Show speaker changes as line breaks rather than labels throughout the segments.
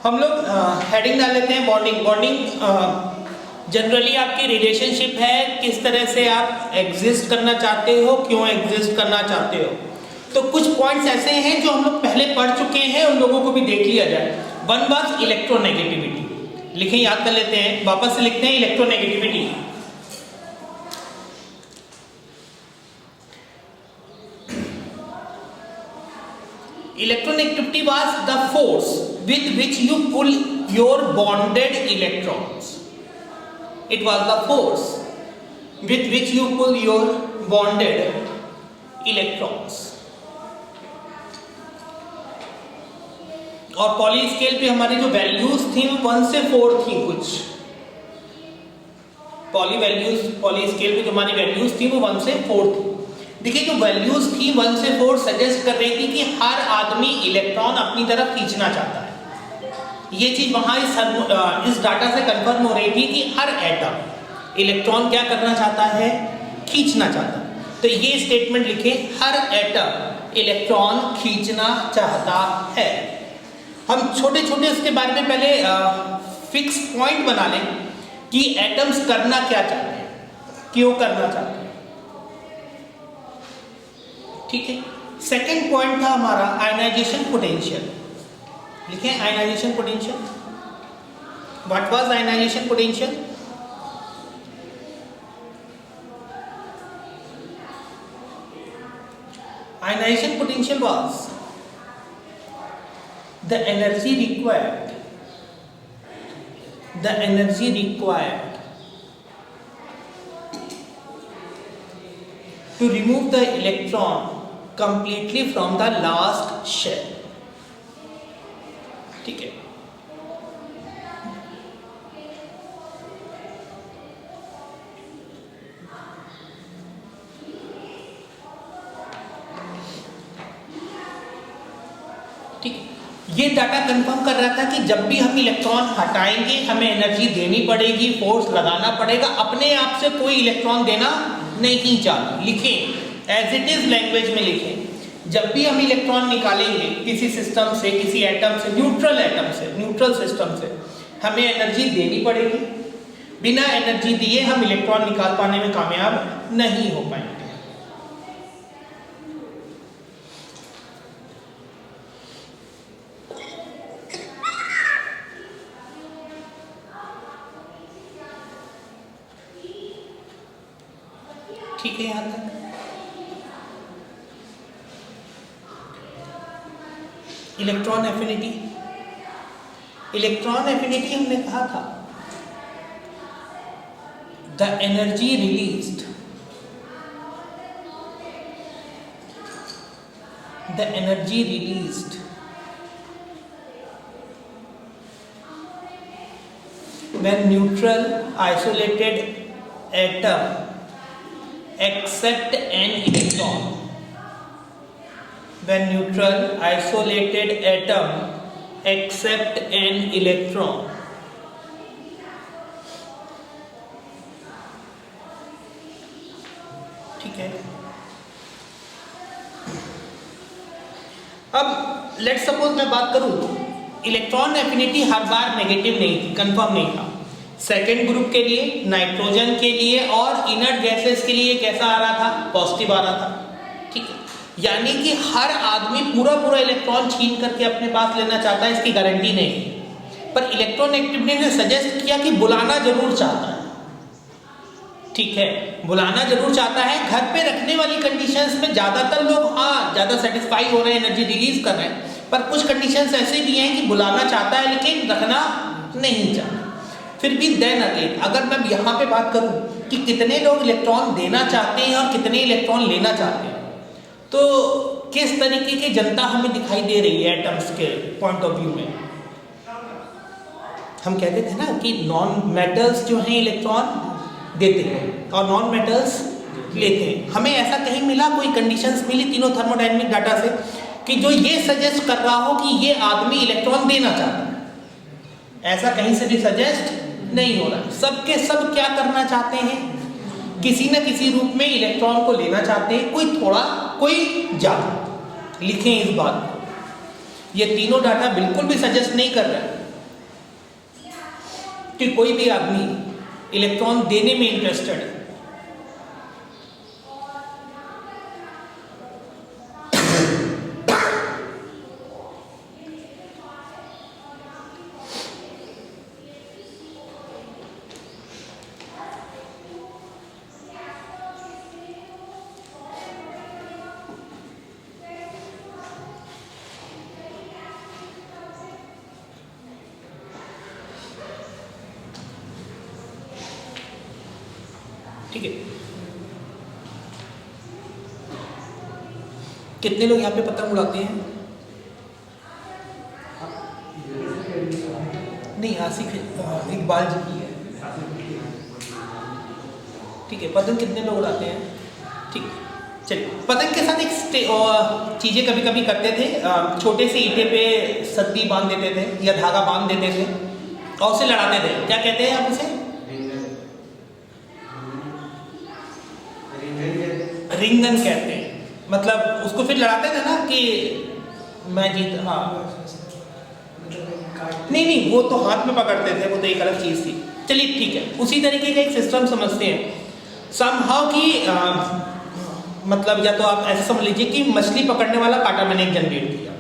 हम लोग हेडिंग डाल लेते हैं बॉन्डिंग। बॉन्डिंग जनरली आपकी रिलेशनशिप है, किस तरह से आप एग्जिस्ट करना चाहते हो, क्यों एग्जिस्ट करना चाहते हो। तो कुछ पॉइंट्स ऐसे हैं जो हम लोग पहले पढ़ चुके हैं, उन लोगों को भी देख लिया जाए। वन वाज इलेक्ट्रोनेगेटिविटी, लिखें, याद कर लेते हैं, वापस से लिखते हैं electronegativity. Electronegativity was the force with which you pull your bonded electrons. It was the force with which you pull your bonded electrons. और पॉली स्केल पे हमारी जो वैल्यूज थी वो 1 से 4 थी। कुछ पॉली स्केल पे जो हमारी वैल्यूज थी वो 1 से 4 थी। देखिए जो वैल्यूज थी 1 से 4 सजेस्ट कर रही थी कि हर आदमी इलेक्ट्रॉन अपनी तरफ खींचना चाहता है। ये चीज वहां इस डाटा से कंफर्म हो रही थी कि हर एटम इलेक्ट्रॉन क्या करना चाहता है, खींचना चाहता है। तो ये स्टेटमेंट लिखे, हर एटम इलेक्ट्रॉन खींचना चाहता है। हम छोटे छोटे उसके बारे में पहले फिक्स पॉइंट बना लें कि एटम्स करना क्या चाहते हैं, क्यों करना चाहते हैं। ठीक है, सेकेंड पॉइंट था हमारा आयनाइजेशन पोटेंशियल। लिखें ionization potential. What was ionization potential? Ionization potential was the energy required to remove the electron completely from the last shell। ठीक है, ठीक। ये डाटा कंफर्म कर रहा था कि जब भी हम इलेक्ट्रॉन हटाएंगे हमें एनर्जी देनी पड़ेगी, फोर्स लगाना पड़ेगा, अपने आप से कोई इलेक्ट्रॉन देना नहीं चाहिए। लिखें एज इट इज लैंग्वेज में लिखें, जब भी हम इलेक्ट्रॉन निकालेंगे किसी सिस्टम से, किसी एटम से, न्यूट्रल सिस्टम से, हमें एनर्जी देनी पड़ेगी। बिना एनर्जी दिए हम इलेक्ट्रॉन निकाल पाने में कामयाब नहीं हो पाएंगे। ठीक है, यहां तक इलेक्ट्रॉन एफिनिटी। इलेक्ट्रॉन एफिनिटी हमने कहा था the energy released when neutral isolated atom accept an electron, when neutral isolated atom accept an electron, ठीक है। अब लेट्स सपोज मैं बात करूं, इलेक्ट्रॉन एफिनिटी हर बार नेगेटिव नहीं थी, कंफर्म नहीं था। सेकेंड ग्रुप के लिए, नाइट्रोजन के लिए और इनर्ट गैसेस के लिए कैसा आ रहा था, पॉजिटिव आ रहा था। ठीक है, यानी कि हर आदमी पूरा इलेक्ट्रॉन छीन करके अपने पास लेना चाहता है, इसकी गारंटी नहीं है। पर इलेक्ट्रोनेगेटिविटी ने सजेस्ट किया कि बुलाना जरूर चाहता है। ठीक है, बुलाना जरूर चाहता है। घर पे रखने वाली कंडीशंस में ज्यादातर लोग ज्यादा सेटिस्फाई हो रहे हैं, एनर्जी रिलीज कर रहे हैं। पर कुछ कंडीशंस ऐसे भी हैं कि बुलाना चाहता है लेकिन रखना नहीं चाहता। फिर भी देन अगेन अगर मैं यहाँ पे बात करूँ कि कितने लोग इलेक्ट्रॉन देना चाहते हैं और कितने इलेक्ट्रॉन लेना चाहते हैं, तो किस तरीके की जनता हमें दिखाई दे रही है एटम्स के पॉइंट ऑफ व्यू में। हम कहते थे ना कि नॉन मेटल्स जो हैं इलेक्ट्रॉन देते हैं और नॉन मेटल्स लेते हैं। हमें ऐसा कहीं मिला, कोई कंडीशंस मिली तीनों थर्मोडायनेमिक डाटा से कि जो ये सजेस्ट कर रहा हो कि ये आदमी इलेक्ट्रॉन देना चाहता है? ऐसा कहीं से भी सजेस्ट नहीं हो रहा। सबके सब क्या करना चाहते हैं, किसी न किसी रूप में इलेक्ट्रॉन को लेना चाहते हैं, कोई थोड़ा कोई ज़्यादा। लिखें इस बात को, ये तीनों डाटा बिल्कुल भी सजेस्ट नहीं कर रहे कि कोई भी आदमी इलेक्ट्रॉन देने में इंटरेस्टेड है। ठीक है, कितने लोग यहाँ पे पतंग उड़ाते हैं? नहीं, आसिफ इकबाल जी की है। ठीक है, पतंग कितने लोग उड़ाते हैं? ठीक है, चलिए। पतंग के साथ एक चीज़ें कभी कभी करते थे, छोटे से ईंटे पे सद्दी बांध देते थे या धागा बांध देते थे और उसे लड़ाते थे। क्या कहते हैं आप उसे? रिंगन कहते हैं। मतलब उसको फिर लड़ाते थे ना कि मैं जीत, हाँ नहीं, वो तो हाथ में पकड़ते थे, वो तो एक अलग चीज़ थी। चलिए ठीक है, उसी तरीके का एक सिस्टम समझते हैं समहाउ कि मतलब या तो आप ऐसा समझ लीजिए कि मछली पकड़ने वाला कांटा मैंने एक जनरेट किया,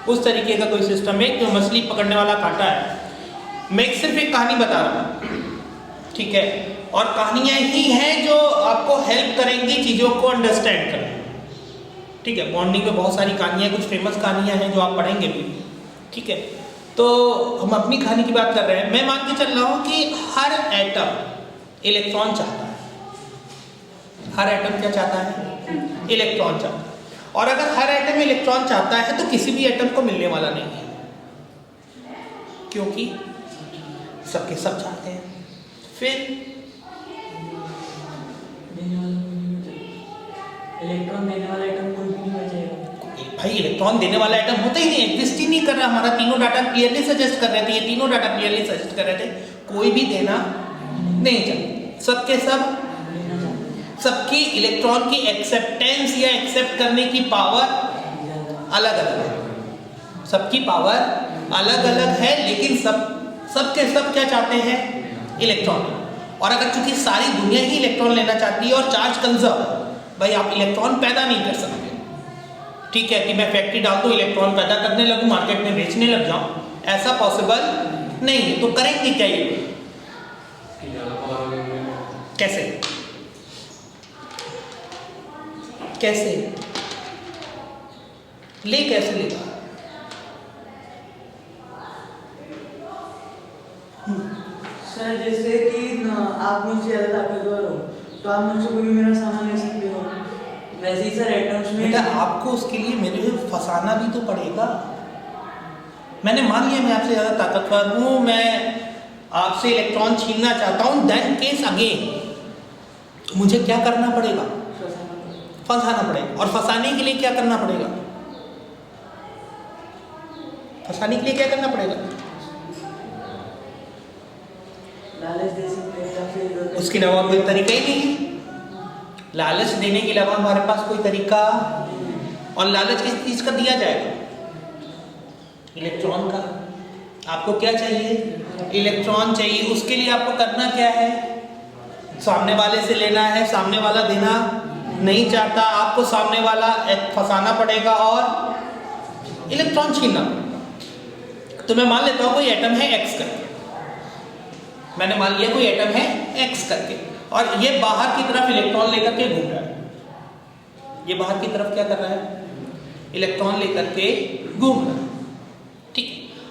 उस तरीके का कोई सिस्टम है जो मछली पकड़ने वाला कांटा है। मैं सिर्फ एक कहानी बता रहा हूँ, ठीक है, और कहानियाँ ही हैं जो आपको हेल्प करेंगी चीज़ों को अंडरस्टैंड करने। ठीक है, बॉन्डिंग में बहुत सारी कहानियाँ, कुछ फेमस कहानियाँ हैं जो आप पढ़ेंगे भी। ठीक है, तो हम अपनी कहानी की बात कर रहे हैं। मैं मान के चल रहा हूँ कि हर एटम इलेक्ट्रॉन चाहता है। हर एटम क्या चाहता है? इलेक्ट्रॉन चाहता है। और अगर हर एटम इलेक्ट्रॉन चाहता है तो किसी भी एटम को मिलने वाला नहीं है, क्योंकि सबके सब चाहते हैं। फिर
इलेक्ट्रॉन देने वाला एटम कोई भी नहीं बचेगा
भाई। इलेक्ट्रॉन देने वाला एटम होता ही नहीं, एग्जिस्ट ही नहीं कर रहा। हमारा तीनों डाटा क्लियरली सजेस्ट कर रहे थे, ये तीनों डाटा क्लियरली सजेस्ट कर रहे थे कोई भी देना नहीं चाहिए। सबके सब, सबकी इलेक्ट्रॉन की एक्सेप्टेंस या एक्सेप्ट करने की पावर अलग अलग है। सबकी पावर अलग अलग है, लेकिन सबके सब क्या चाहते हैं? इलेक्ट्रॉन। और अगर चूंकि सारी दुनिया ही इलेक्ट्रॉन लेना चाहती है और चार्ज कंजर्व, भाई आप इलेक्ट्रॉन पैदा नहीं कर सकते। ठीक है, कि मैं फैक्ट्री डाल दूं, इलेक्ट्रॉन पैदा करने लगूं, मार्केट में बेचने लग जाऊं, ऐसा पॉसिबल नहीं है। तो करेंगे क्या ये? कैसे? कैसे ले, कैसे लेगा?
सर जैसे कि आप मुझसे ज़्यादा ताकतवर हो तो आप मुझसे कोई मेरा सामान ले सकते हो। वैसे ही सर एटम्स में
बेटा आपको उसके लिए मेरे को फंसाना भी तो पड़ेगा। मैंने मान लिया मैं आपसे ज़्यादा ताकतवर हूँ, मैं आपसे इलेक्ट्रॉन छीनना चाहता हूँ, देन केस अगेन मुझे क्या करना पड़ेगा? फंसाना पड़ेगा। और फंसाने के लिए क्या करना पड़ेगा? फंसाने के लिए क्या करना पड़ेगा?
लालच दे सकते हैं या फिर
उसके अलावा कोई तरीका ही नहीं है। लालच देने के अलावा हमारे पास कोई तरीका, और लालच किस चीज का दिया जाएगा? इलेक्ट्रॉन का। आपको क्या चाहिए? इलेक्ट्रॉन चाहिए। उसके लिए आपको करना क्या है? सामने वाले से लेना है, सामने वाला देना नहीं चाहता, आपको सामने वाला फंसाना पड़ेगा और इलेक्ट्रॉन छीनना पड़ेगा। तो मैं मान लेता हूं कोई एटम है एक्स करके, मैंने मान लिया कोई एटम है एक्स करके, और ये बाहर की तरफ इलेक्ट्रॉन लेकर के घूम रहा है। ये बाहर की तरफ क्या कर रहा है? इलेक्ट्रॉन लेकर के घूम रहा है। ठीक,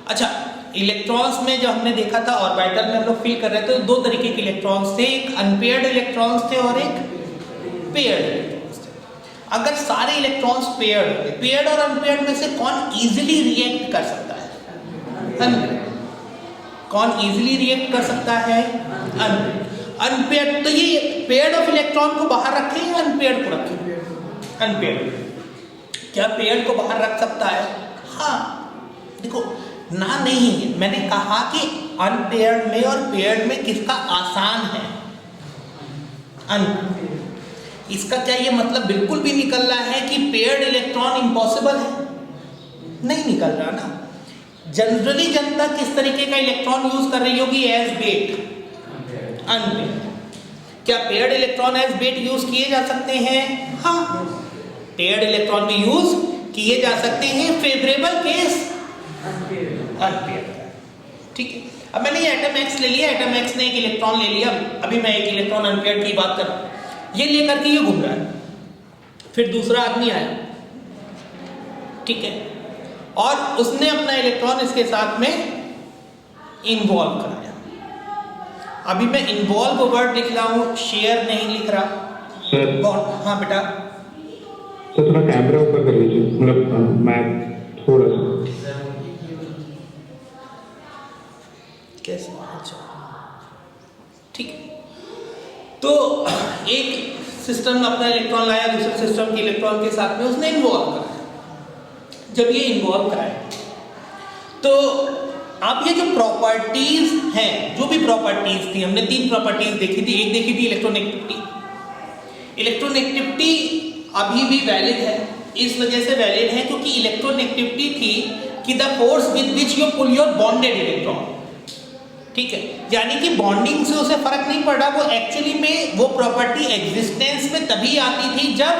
अच्छा, इलेक्ट्रॉन्स में जो हमने देखा था ऑर्बिटल में हम लोग फील कर रहे थे, तो दो तरीके के इलेक्ट्रॉन्स थे, एक अनपेयर्ड इलेक्ट्रॉन्स थे और एक पेयर्ड इलेक्ट्रॉन्स थे। अगर सारे इलेक्ट्रॉन्स पेयर्ड होंगे, पेयर्ड और अनपेयर्ड में से कौन इजीली रिएक्ट कर सकता है? अनपेयर्ड। कौन इजीली रिएक्ट कर सकता है? अनपेयर्ड। तो ये पेयर्ड ऑफ इलेक्ट्रॉन को बाहर रखें या अनपेयर्ड को रखें? अनपेयर्ड। क्या पेयर्ड को बाहर रख सकता है? हाँ, देखो ना, नहीं है। मैंने कहा कि अनपेयर्ड में और पेयर्ड में किसका आसान है? अनपेयर्ड। इसका क्या ये मतलब बिल्कुल भी निकल रहा है कि पेयर्ड इलेक्ट्रॉन इम्पॉसिबल है? नहीं निकल रहा ना। जनरली जनता किस तरीके का इलेक्ट्रॉन यूज कर रही होगी एज बेट? अनपेयर्ड। क्या paired electron as bait use किए जा सकते हैं? हाँ, पेयर्ड इलेक्ट्रॉन भी यूज किए जा सकते हैं। Favourable case unpaired. ठीक है, अब मैंने ये एटम एक्स ले लिया, एटम एक्स ने एक इलेक्ट्रॉन ले लिया, अभी मैं एक इलेक्ट्रॉन अनपेयर्ड की बात कर रहा हूं, ये लेकर के ये घूम रहा है। फिर दूसरा आदमी आया, ठीक है, और उसने अपना इलेक्ट्रॉन इसके साथ में इन्वॉल्व कराया। अभी मैं इन्वॉल्व वर्ड लिख रहा हूं, शेयर नहीं लिख रहा
सर।
हाँ बेटा,
सर थोड़ा कैमरा ऊपर कर लीजिए, मतलब मैं थोड़ा सा
कैसे? अच्छा, ठीक है। तो एक सिस्टम में अपना इलेक्ट्रॉन लाया, दूसरे सिस्टम के इलेक्ट्रॉन के साथ में उसने इन्वॉल्व कराया। जब ये इन्वॉल्व कराया तो अब ये जो प्रॉपर्टीज हैं, जो भी प्रॉपर्टीज थी, हमने 3 प्रॉपर्टीज देखी थी। एक देखी थी इलेक्ट्रोनेगेटिविटी। इलेक्ट्रोनेगेटिविटी अभी भी वैलिड है, इस वजह से वैलिड है क्योंकि इलेक्ट्रोनेगेटिविटी थी कि the force with which you pull your bonded electron, ठीक है, यानी कि बॉन्डिंग से उसे फर्क नहीं पड़ रहा। वो एक्चुअली में वो प्रॉपर्टी एग्जिस्टेंस में तभी आती थी जब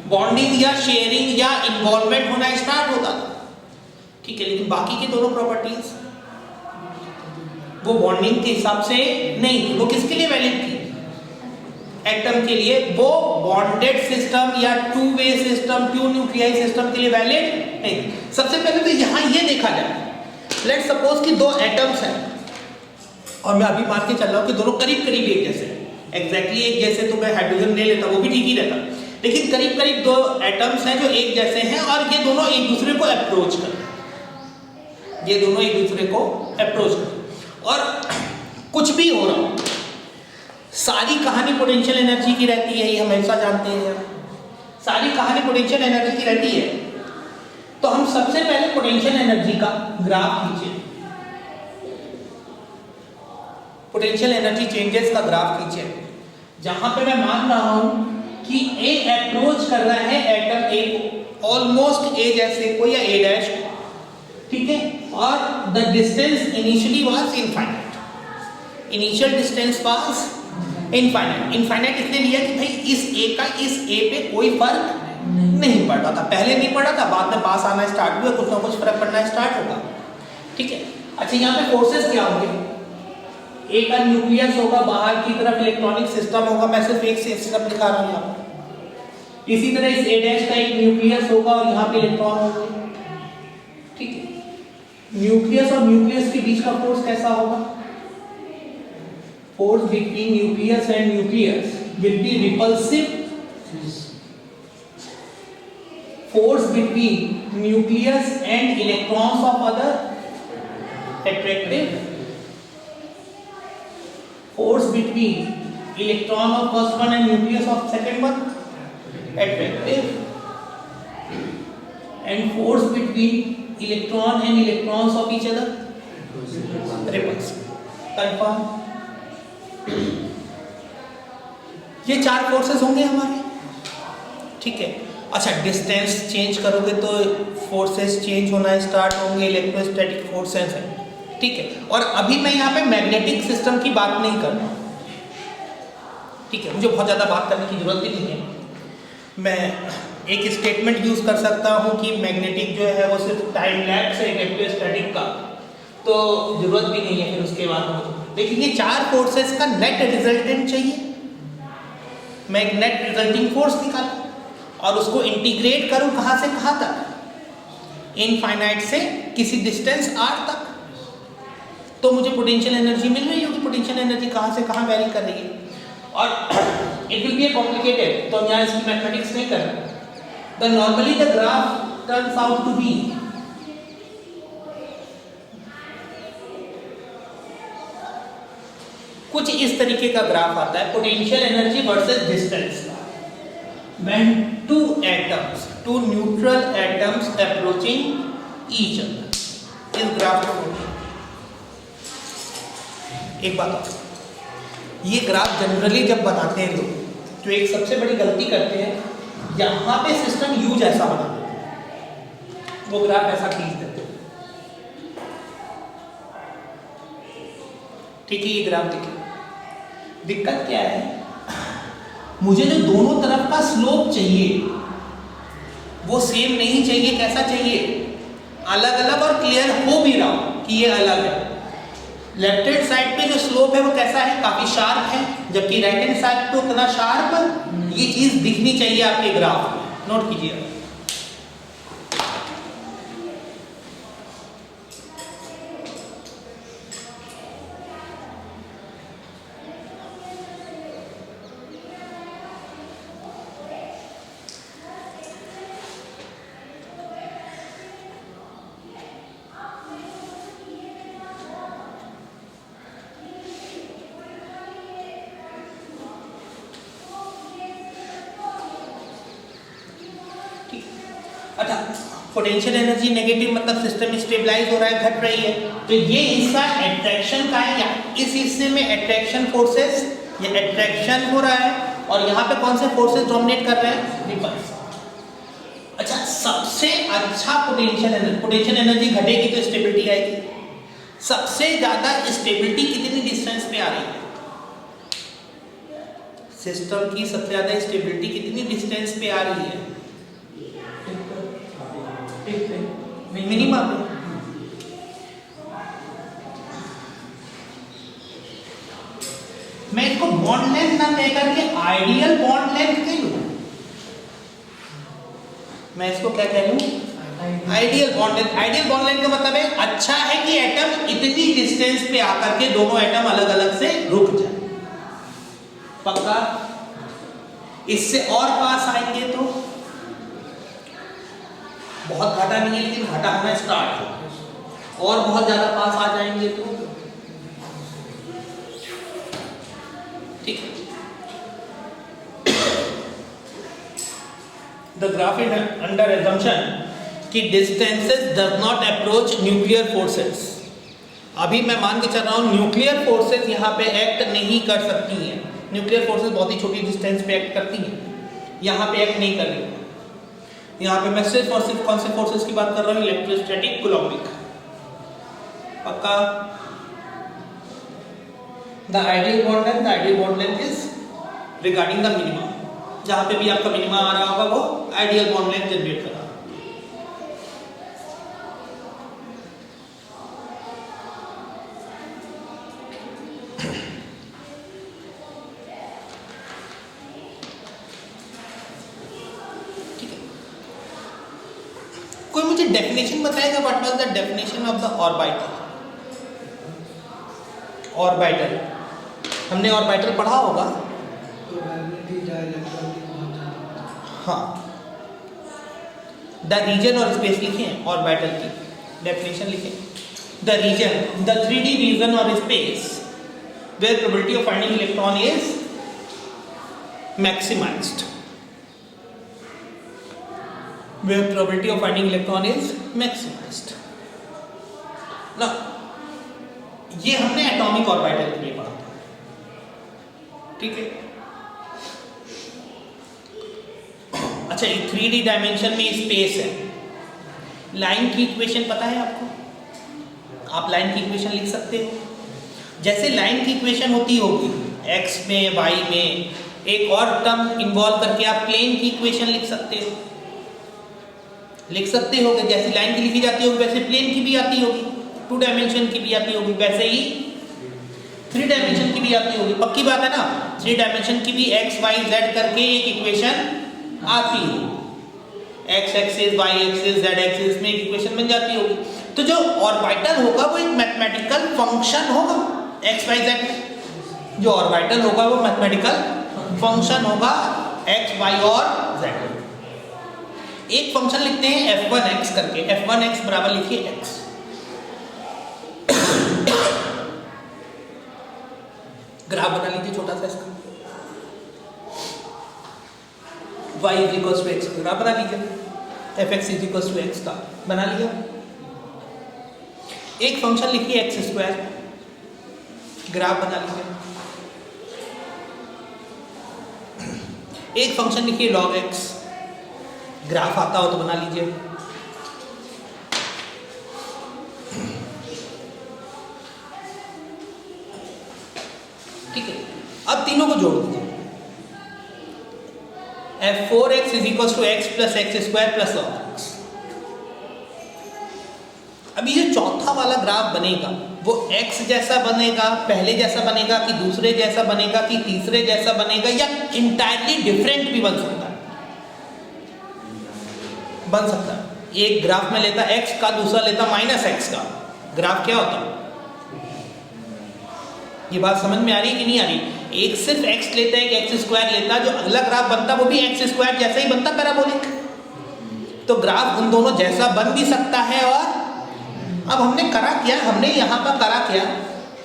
बॉन्डिंग या शेयरिंग या इन्वॉल्वमेंट होना स्टार्ट होता था, ठीक है। लेकिन बाकी की दोनों प्रॉपर्टीज वो बॉन्डिंग के हिसाब से नहीं थी। वो किसके लिए वैलिड थी? एटम के लिए। वो बॉन्डेड सिस्टम या two way system, two nuclei system के लिए वैलिड नहीं। सबसे पहले तो यहां ये देखा जाए, लेट्स सपोज कि 2 एटम्स हैं और मैं अभी मान के चल रहा हूं कि दोनों करीब करीब एक जैसे हैं। एग्जैक्टली एक जैसे तो मैं हाइड्रोजन ले लेता, वो भी ठीक ही रहता, लेकिन करीब करीब 2 एटम्स हैं जो एक जैसे हैं और ये दोनों एक दूसरे को अप्रोच कर रहे हैं। ये दोनों एक दूसरे को अप्रोच कर रहे हैं और कुछ भी हो रहा हो, सारी कहानी पोटेंशियल एनर्जी की रहती है, ये हमेशा जानते हैं। सारी कहानी पोटेंशियल एनर्जी की रहती है। तो हम सबसे पहले पोटेंशियल एनर्जी का ग्राफ खींचे, पोटेंशियल एनर्जी चेंजेस का ग्राफ खींचे, जहां पे मैं मान रहा हूं कि ए अप्रोच कर रहा है एटम ए को, ऑलमोस्ट ए जैसे को या ए डैश को, ठीक है, और the distance initially was infinite. Initial distance was infinite. Infinite इसलिए लिया कि भाई इस ए का इस ए पे कोई फर्क नहीं पड़ रहा था, पहले नहीं पड़ा था, बाद में पास आना स्टार्ट हुआ, कुछ ना कुछ फर्क पड़ना स्टार्ट होगा, ठीक है। अच्छा, यहाँ पे फोर्सेस क्या होंगे? ए का न्यूक्लियस होगा, बाहर की तरफ इलेक्ट्रॉनिक सिस्टम होगा, मैं सिर्फ एक सिस्टम दिखा रहा हूं यहाँ पर। इसी तरह इस ए डैश का एक न्यूक्लियस होगा और यहाँ पे इलेक्ट्रॉन होंगे, ठीक है। न्यूक्लियस और न्यूक्लियस के बीच का फोर्स कैसा होगा? Force between nucleus and nucleus will be repulsive. Force between nucleus and electrons of other attractive. Force between electron of first one and nucleus of second one attractive. And force between electron and electrons of each other repulsive. Confirm? ये 4 forces होंगे हमारे, ठीक है। अच्छा, distance change करोगे तो forces change होना start होंगे, इलेक्ट्रोस्टैटिक फोर्सेस हैं, ठीक है। और अभी मैं यहाँ पे मैग्नेटिक सिस्टम की बात नहीं कर रहा, ठीक है, मुझे बहुत ज़्यादा बात करने की जरूरत भी नहीं है। मैं एक स्टेटमेंट यूज कर सकता हूँ कि मैग्नेटिक जो है वो सिर्फ टाइम लैप्स है इलेक्ट्रोस्टैटिक का, तो जरूरत भी नहीं है फिर उसके बाद। लेकिन ये 4 फोर्सेस का नेट रिजल्टेंट चाहिए, मैं एक नेट रिजल्टिंग फोर्स निकालूं और उसको इंटीग्रेट करूं कहां से कहां तक? इनफाइनाइट से किसी डिस्टेंस r तक। तो मुझे पोटेंशियल एनर्जी मिल रही होगी। पोटेंशियल एनर्जी कहां से कहां वेरी कर रही है और इट विल बी कॉम्प्लिकेटेड, तो यहाँ इसकी मैथमेटिक्स नहीं कर रहा। The normally the graph turns out to be कुछ इस तरीके का ग्राफ आता है, पोटेंशियल एनर्जी वर्सेस डिस्टेंस का। When two neutral atoms approaching each other, इस ग्राफ को एक बात, ये ग्राफ जनरली जब बनाते हैं लोग तो एक सबसे बड़ी गलती करते हैं, यहाँ पे सिस्टम यू जैसा बना देते हैं, वो ग्राफ ऐसा खींच देते हैं, ठीक है, ये ग्राफ देखिए, दिक्कत क्या है, मुझे जो दोनों तरफ का स्लोप चाहिए वो सेम नहीं चाहिए, कैसा चाहिए, अलग अलग और क्लियर हो भी रहा हो कि ये अलग है। लेफ्ट हैंड साइड पे जो स्लोप है वो कैसा है, काफी शार्प है, जबकि राइट हैंड साइड पे उतना शार्प, ये चीज दिखनी चाहिए आपके ग्राफ में, नोट कीजिए। अच्छा, पोटेंशियल एनर्जी नेगेटिव मतलब सिस्टम स्टेबलाइज हो रहा है, घट रही है, तो ये हिस्सा एट्रैक्शन का है, या इस हिस्से में एट्रैक्शन फोर्सेस, ये एट्रैक्शन हो रहा है, और यहाँ पे कौन से फोर्सेस डोमिनेट कर रहे हैं, रिपल्स। अच्छा, सबसे अच्छा पोटेंशियल एनर्जी घटेगी तो स्टेबिलिटी आएगी। सबसे ज्यादा स्टेबिलिटी कितनी डिस्टेंस पे आ रही है, सिस्टम की सबसे ज्यादा स्टेबिलिटी कितनी डिस्टेंस पे आ रही है, मिनिमम। मैं इसको बॉन्ड लेंथ ना तय करके आइडियल बॉन्ड लेंथ कह लूं, मैं इसको क्या कह लूं, ideal bond length. Ideal bond length का मतलब है अच्छा है कि एटम इतनी डिस्टेंस पे आकर के दोनों एटम अलग अलग से रुक जाए, पक्का। इससे और पास आएंगे तो बहुत घटा नहीं है, लेकिन घटा होना स्टार्ट हो, और बहुत ज्यादा पास आ जाएंगे तो ठीक है। The graph is under assumption कि distances does not approach nuclear forces. अभी मैं मान के चल रहा हूं न्यूक्लियर फोर्सेस यहाँ पे एक्ट नहीं कर सकती हैं, न्यूक्लियर फोर्सेस बहुत ही छोटी डिस्टेंस पे एक्ट करती हैं, यहाँ पे एक्ट नहीं कर रही है। यहाँ पे मैं सिर्फ और सिर्फ कौन से फोर्सेस की बात कर रहा हूँ, इलेक्ट्रोस्टैटिक, कूलॉम्बिक, पक्का। The ideal bond length is regarding the minimum, जहां पे भी आपका मिनिमम आ रहा होगा वो आइडियल बॉन्ड लेंथ जनरेट कर रहा है। कोई मुझे डेफिनेशन बताएगा, what was the definition of the orbital? Orbital हमने ऑर्बिटल पढ़ा होगा, हाँ। द रीजन और स्पेस लिखे हैं, ऑर्बिटल की डेफिनेशन लिखे, the region, the 3D region और space where probability of finding electron is maximized, where probability of finding electron is maximized. Now, ये हमने एटॉमिक ऑर्बिटल के लिए पढ़ा था, ठीक है। अच्छा, ये 3D डायमेंशन में स्पेस है, लाइन की इक्वेशन पता है आपको? आप लाइन की इक्वेशन लिख सकते हो, जैसे लाइन की इक्वेशन होती होगी x में, y में, एक और टर्म इन्वॉल्व करके आप प्लेन की इक्वेशन लिख सकते हो, लिख सकते हो कि जैसे लाइन की लिखी जाती होगी वैसे प्लेन की भी आती होगी, 2 डायमेंशन की भी आती होगी, वैसे ही 3 डायमेंशन की भी आती होगी, पक्की बात है ना। 3 डायमेंशन की भी x y z करके एक इक्वेशन आती है, x axis, y axis, z axis में एक इक्वेशन बन जाती होगी। तो जो ऑर्बिटल होगा वो एक मैथमेटिकल फंक्शन होगा, x y z, जो ऑर्बिटल होगा वो मैथमेटिकल फंक्शन होगा x y और z। एक फंक्शन लिखते हैं f1x करके, f1x बराबर लिखिए x, ग्राफ बना लीजिए छोटा सा इसका, y is equal to x, graph बना लीजिए, fx is equal to x का बना लिया। एक फंक्शन लिखिए x स्क्वायर, ग्राफ बना लीजिए। एक फंक्शन लिखिए log x, ग्राफ आता हो तो बना लीजिए। ठीक है, अब तीनों को जोड़ दीजिए। f4x is equal to x plus x square plus log x। अब ये जो चौथा वाला ग्राफ बनेगा वो x जैसा बनेगा, पहले जैसा बनेगा, कि दूसरे जैसा बनेगा, कि तीसरे जैसा बनेगा, या इंटायरली डिफरेंट भी बन सकता है। बन सकता है एक ग्राफ में लेता x का, दूसरा लेता -x का, ग्राफ क्या होता है? ये बात समझ में आ रही है कि नहीं आ रही? एक सिर्फ x लेता है, एक एक्स स्क्वायर लेता है, जो अगला ग्राफ बनता वो भी एक्स स्क्वायर जैसा ही बनता, पैराबोलिक। तो ग्राफ उन दोनों जैसा बन भी सकता है। और अब हमने करा क्या, हमने यहाँ पर करा क्या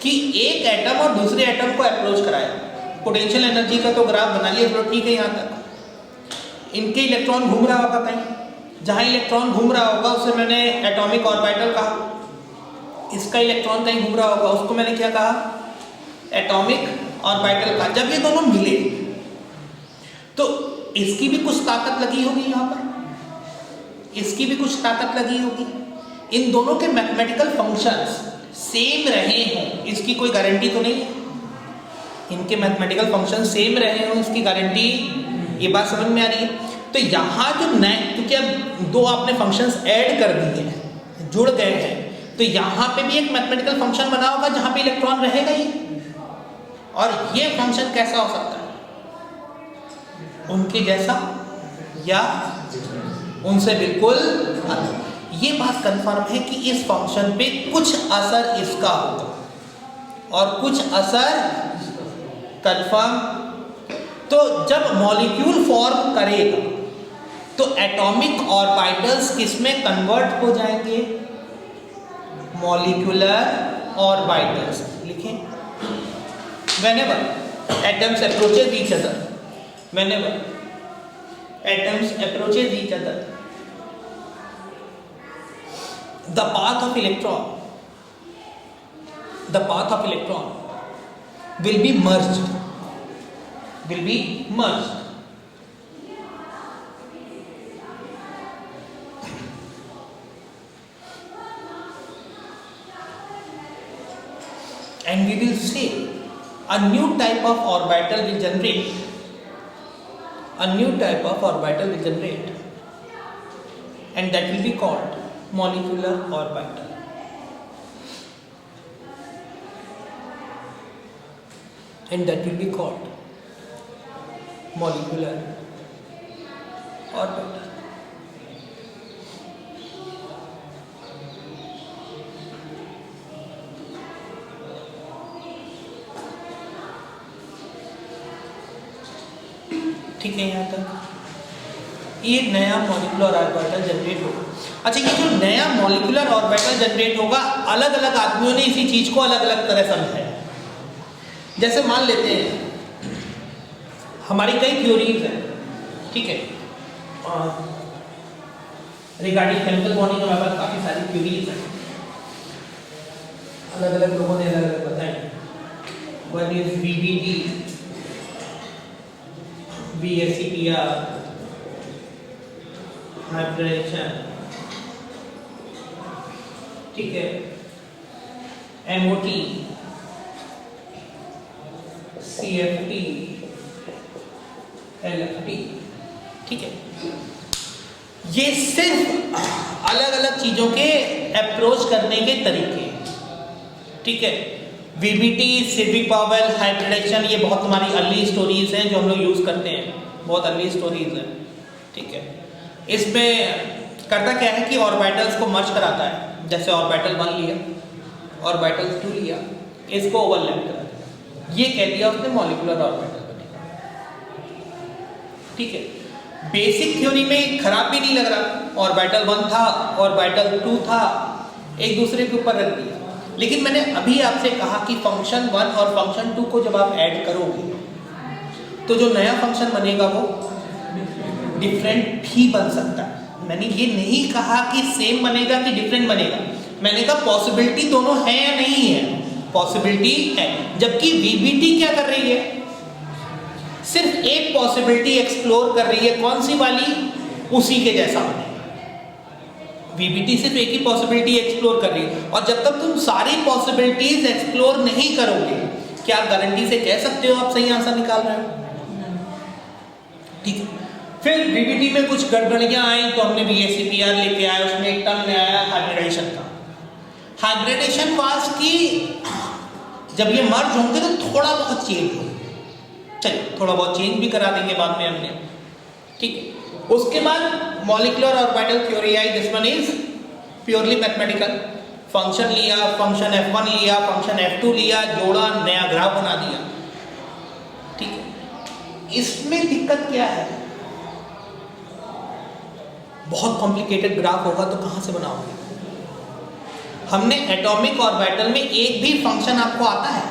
कि एक एटम और दूसरे एटम को अप्रोच कराया, पोटेंशियल एनर्जी का तो ग्राफ बना लिया, ठीक है। यहाँ तक इनके इलेक्ट्रॉन घूम रहा होगा कहीं, जहाँ इलेक्ट्रॉन घूम रहा होगा उसे मैंने एटॉमिक ऑर्बिटल कहा। इसका इलेक्ट्रॉन कहीं घूम रहा होगा, उसको मैंने क्या कहा? एटॉमिक ऑर्बिटल का। जब ये दोनों मिले तो इसकी भी कुछ ताकत लगी होगी, यहाँ पर इसकी भी कुछ ताकत लगी होगी। इन दोनों के मैथमेटिकल फंक्शंस सेम रहे हों इसकी कोई गारंटी तो नहीं है। इनके मैथमेटिकल फंक्शन सेम रहे हों इसकी गारंटी, ये बात समझ में आ रही है? तो यहाँ जो नए, क्योंकि अब दो आपने फंक्शंस ऐड कर दिए हैं, जुड़ गए हैं, तो यहाँ पे भी एक मैथमेटिकल फंक्शन बना होगा जहाँ पे इलेक्ट्रॉन रहेगा ही। और ये फंक्शन कैसा हो सकता है? उनके जैसा या उनसे बिल्कुल अलग। ये बात कंफर्म है कि इस फंक्शन पे कुछ असर इसका होगा और कुछ असर कंफर्म। तो जब मॉलिक्यूल फॉर्म करेगा तो एटॉमिक ऑर्बिटल्स किसमें कन्वर्ट हो जाएंगे? Molecular orbitals. लिखें, whenever atoms approaches each other, whenever atoms approaches each other, the path of electron will be merged, and we will say a new type of orbital will generate, and that will be called molecular orbital. And that will be called molecular orbital. ठीक है, यहाँ तक ये नया molecular orbital generate होगा। अच्छा, ये जो नया मॉलिक्यूलर ऑर्बिटल जनरेट होगा, अलग अलग आदमियों ने इसी चीज को अलग अलग तरह समझा है। जैसे मान लेते हैं हमारी कई थ्योरीज हैं, ठीक है, रिगार्डिंग केमिकल बॉन्डिंग हमारे पास काफी सारी थ्योरीज हैं, अलग अलग लोगों ने अलग अलग बताई। One is VBD, VSEPR, hybridisation, ठीक है, MOT, CFT, LFT, ठीक है। ये सिर्फ अलग अलग चीजों के अप्रोच करने के तरीके, ठीक है। VBT, सिविक पावेल, हाइब्रिडेशन, ये बहुत हमारी अर्ली स्टोरीज हैं जो हम लोग यूज करते हैं, बहुत अर्ली स्टोरीज हैं, ठीक है। इसमें करता क्या है कि ऑर्बिटल्स को मर्ज कराता है। जैसे ऑर्बिटल 1 लिया, ऑर्बिटल 2 लिया, इसको ओवरलैप करा दिया, ये कह दिया उसने मॉलिक्यूलर ऑर्बिटल बनेगा, ठीक है। बेसिक थ्योरी में खराब भी नहीं लग रहा, ऑर्बिटल 1 था, ऑर्बिटल 2 था, एक दूसरे के ऊपर रख दिया। लेकिन मैंने अभी आपसे कहा कि फंक्शन 1 और फंक्शन 2 को जब आप ऐड करोगे तो जो नया फंक्शन बनेगा वो डिफरेंट भी बन सकता है। मैंने ये नहीं कहा कि सेम बनेगा कि डिफरेंट बनेगा, मैंने कहा पॉसिबिलिटी दोनों है या नहीं है, पॉसिबिलिटी है। जबकि VBT क्या कर रही है? सिर्फ एक पॉसिबिलिटी एक्सप्लोर कर रही है, कौन सी वाली? उसी के जैसा बने। VBT सिर्फ एक ही पॉसिबिलिटी एक्सप्लोर कर रही है, और जब तक तुम सारी पॉसिबिलिटीज एक्सप्लोर नहीं करोगे क्या आप गारंटी से कह सकते हो आप सही आंसर निकाल रहे हो? ठीक है। फिर बीबीटी में कुछ गड़बड़ियां आई तो हमने VACPR लेके आए, उसमें एक टर्म ले आया हाइब्रिडाइजेशन का। हाइब्रिडेशन वाज की जब ये मर्ज होंगे तो थोड़ा बहुत चेंज हो, चलिए थोड़ा बहुत चेंज भी करा देंगे बाद में हमने, ठीक है। उसके बाद molecular orbital theory I, this one is purely mathematical. Function लिया, फंक्शन F1 लिया, फंक्शन F2 लिया, जोड़ा, नया ग्राफ बना दिया, ठीक है। इसमें दिक्कत क्या है, बहुत कॉम्प्लिकेटेड ग्राफ होगा तो कहां से बनाओगे? हमने एटॉमिक ऑर्बिटल में एक भी फंक्शन आपको आता है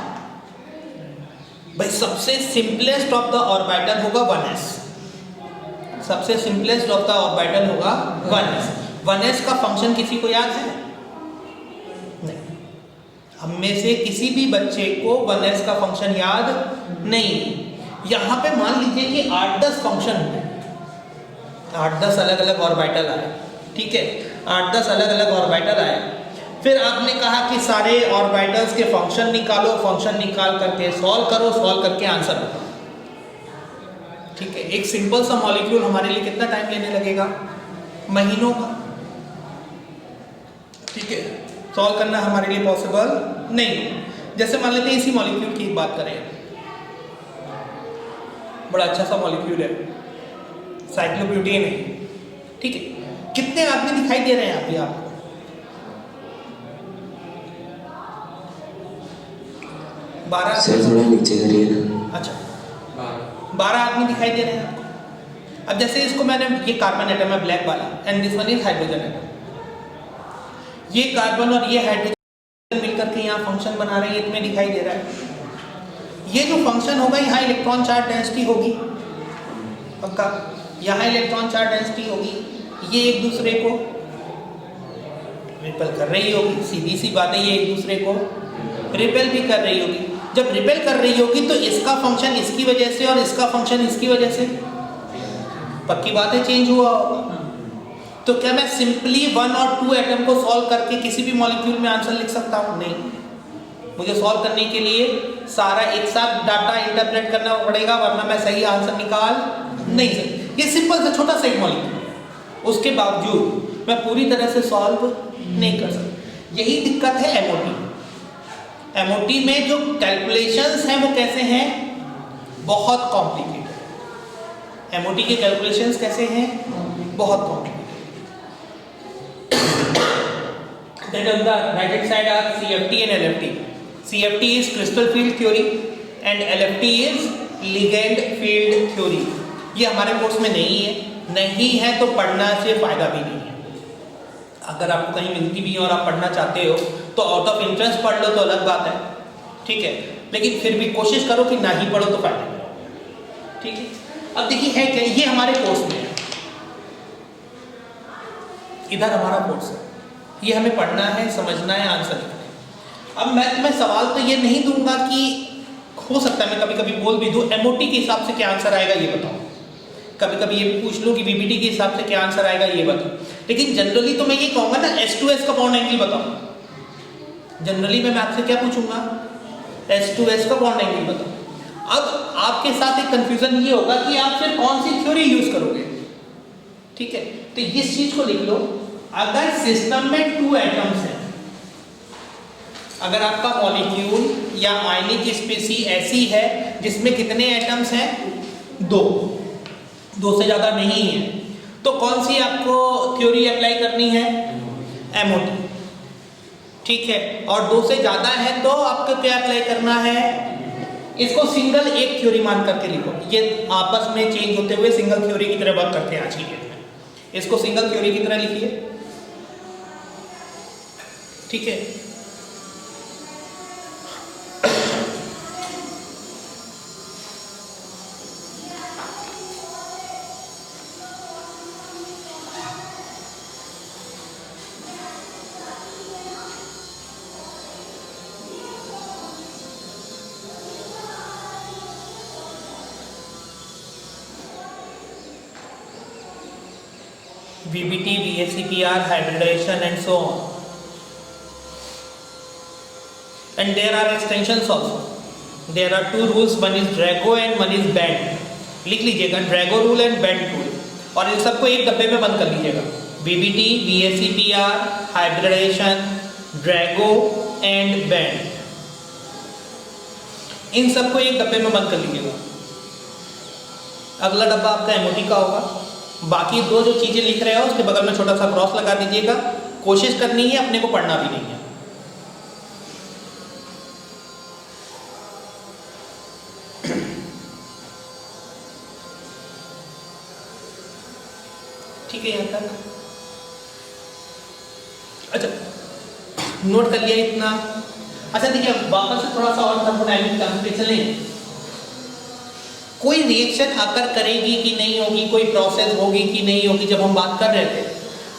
भाई? सबसे सिंपलेस्ट ऑफ द ऑर्बिटल होगा 1s, सबसे सिंपलेस्ट ऑफ द ऑर्बिटल होगा 1s। 1s का फंक्शन किसी को याद है? नहीं, हम में से किसी भी बच्चे को 1s का फंक्शन याद नहीं। यहां पे मान लीजिए कि 8-10 फंक्शन हुए, 8-10 अलग अलग ऑर्बिटल आए, ठीक है, 8-10 अलग अलग ऑर्बिटल आए। फिर आपने कहा कि सारे ऑर्बिटल्स के फंक्शन निकालो, फंक्शन निकाल करके सॉल्व करो, सॉल्व करके आंसर बताओ, ठीक है। एक सिंपल सा मॉलिक्यूल हमारे लिए कितना टाइम लेने लगेगा? महीनों का, ठीक है। सॉल्व करना हमारे लिए पॉसिबल नहीं। जैसे मान लेते हैं इसी मॉलिक्यूल की बात करें, बड़ा अच्छा सा मॉलिक्यूल है, साइक्लोब्यूटेन है, ठीक है। कितने आदमी दिखाई दे रहे हैं अभी आपको? 12।
सर थोड़ा नीचे करिए ना।
अच्छा, 12 आदमी दिखाई दे रहे हैं आपको। अब जैसे इसको मैंने, ये कार्बन एटम है ब्लैक वाला, and this one is hydrogen atom. ये कार्बन और ये हाइड्रोजन मिलकर के यहाँ फंक्शन बना रहे हैं, इतने दिखाई दे रहा है। ये जो फंक्शन होगा यहाँ इलेक्ट्रॉन चार्ज डेंसिटी होगी, पक्का, यहाँ इलेक्ट्रॉन चार्ज डेंसिटी होगी, ये एक दूसरे को रिपेल कर रही होगी, सीधी सी बात है, ये एक दूसरे को रिपेल भी कर रही होगी। जब रिपेल कर रही होगी तो इसका फंक्शन इसकी वजह से और इसका फंक्शन इसकी वजह से, पक्की बात है, चेंज हुआ होगा। तो क्या मैं सिंपली 1 और 2 एटम को सॉल्व करके किसी भी मॉलिक्यूल में आंसर लिख सकता हूँ? नहीं, मुझे सॉल्व करने के लिए सारा एक साथ डाटा इंटरप्रेट करना पड़ेगा, वरना मैं सही आंसर निकाल नहीं सकता। ये सिंपल सा छोटा सा एक मॉलिक्यूल, उसके बावजूद मैं पूरी तरह से सॉल्व नहीं कर सकता। यही दिक्कत है एमओटी। एमओटी में जो कैलकुलेशंस हैं वो कैसे हैं? बहुत कॉम्प्लिकेटेड। एमओटी के कैलकुलेशंस कैसे हैं? बहुत complicated. Then on the right hand side are CFT and LFT. CFT is crystal field theory and LFT is ligand field theory. ये हमारे कोर्स में नहीं है तो पढ़ना से फायदा भी नहीं है। अगर आपको कहीं मिलती भी है और आप पढ़ना चाहते हो तो आउट ऑफ इंटरेस्ट पढ़ लो तो अलग बात है, ठीक है, लेकिन फिर भी कोशिश करो कि ना ही पढ़ो तो फायदा नहीं, ठीक है। अब देखिए है क्या, ये हमारे कोर्स में है, इधर हमारा कोर्स है, ये हमें पढ़ना है, समझना है, आंसर लिखना है। अब मैं तुम्हें सवाल तो ये नहीं दूंगा कि हो सकता है मैं कभी कभी बोल भी दूं एमओटी के हिसाब से क्या आंसर आएगा ये बताओ, कभी कभी ये भी पूछ लूं कि बीबीटी के हिसाब से क्या आंसर आएगा ये बताओ, लेकिन जनरली तो मैं ये कहूंगा ना S2S का बॉन्ड एंगल बताओ। जनरली मैं आपसे क्या पूछूंगा? S2S का बॉन्ड एंगल बताओ। अब आपके साथ एक कंफ्यूजन ये होगा कि आप फिर कौन सी थ्योरी यूज करोगे, ठीक है। तो इस चीज को लिख लो, अगर सिस्टम में 2 एटम्स हैं, अगर आपका मॉलिक्यूल या आयनिक स्पीसी ऐसी है जिसमें कितने एटम्स हैं? 2 से ज्यादा नहीं है, तो कौन सी आपको थ्योरी अप्लाई करनी है? एमओटी, ठीक है। और 2 से ज्यादा है तो आपको क्या अप्लाई करना है? इसको सिंगल एक थ्योरी मान करके लिखो, ये आपस में चेंज होते हुए सिंगल थ्योरी की तरह वर्क करते हैं आज की डेट में। इसको सिंगल थ्योरी की तरह लिखिए, ठीक है। VBT, VACPR, hybridization and so on. And there are extensions also. There are two rules, one is Drago and one is Bent. लिख लीजिएगा Drago rule and Bent rule, और इन सबको एक डब्बे में बंद कर लीजिएगा. VBT, VSEPR, hybridization, Drago and Bent, इन सबको एक डब्बे में बंद कर लीजिएगा. अगला डब्बा आपका एमओटी का होगा. बाकी दो जो चीजें लिख रहे हो उसके बगल में छोटा सा क्रॉस लगा दीजिएगा. कोशिश करनी है, अपने को पढ़ना भी नहीं है. ठीक है यहां तक. अच्छा, नोट कर लिया इतना. अच्छा देखिए, वापस से थोड़ा सा और थर्मोडायनामिक टर्म पे चलें. कोई रिएक्शन आकर करेगी कि नहीं होगी, कोई प्रोसेस होगी कि नहीं होगी, जब हम बात कर रहे थे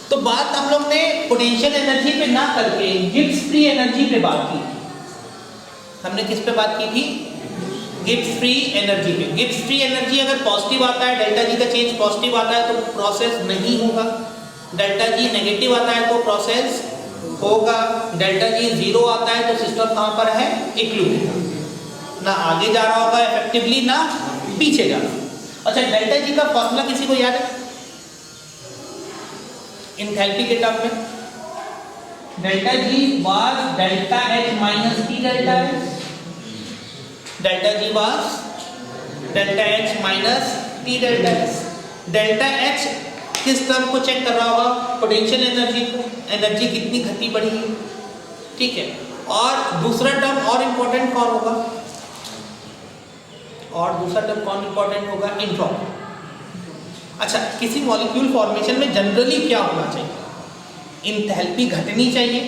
तो बात हम लोग ने पोटेंशियल एनर्जी पे ना करके गिब्स फ्री एनर्जी पे बात की थी. हमने किस पे बात की थी? गिब्स फ्री एनर्जी पे. गिब्स फ्री एनर्जी अगर पॉजिटिव आता है, डेल्टा जी का चेंज पॉजिटिव आता है तो प्रोसेस नहीं होगा. डेल्टा जी नेगेटिव आता है तो प्रोसेस होगा. डेल्टा जी जीरो आता है तो सिस्टम कहां पर है? इक्विलिब्रियम. ना आगे जा रहा होगा इफेक्टिवली, ना पीछे जा रहा. अच्छा, डेल्टा जी का फॉर्मूला किसी को याद है एंथैल्पी के टर्म में? Delta G was delta H minus T delta H. Delta G was delta H minus T delta H. Delta H किस टर्म को चेक कर रहा होगा? पोटेंशियल एनर्जी को. एनर्जी कितनी घटी बढ़ी है, ठीक है. और दूसरा टर्म और इंपॉर्टेंट कौन होगा? और दूसरा टर्म कौन इंपॉर्टेंट होगा? एंट्रोपी. अच्छा, किसी मॉलिक्यूल फॉर्मेशन में जनरली क्या होना चाहिए? एंथैल्पी घटनी चाहिए,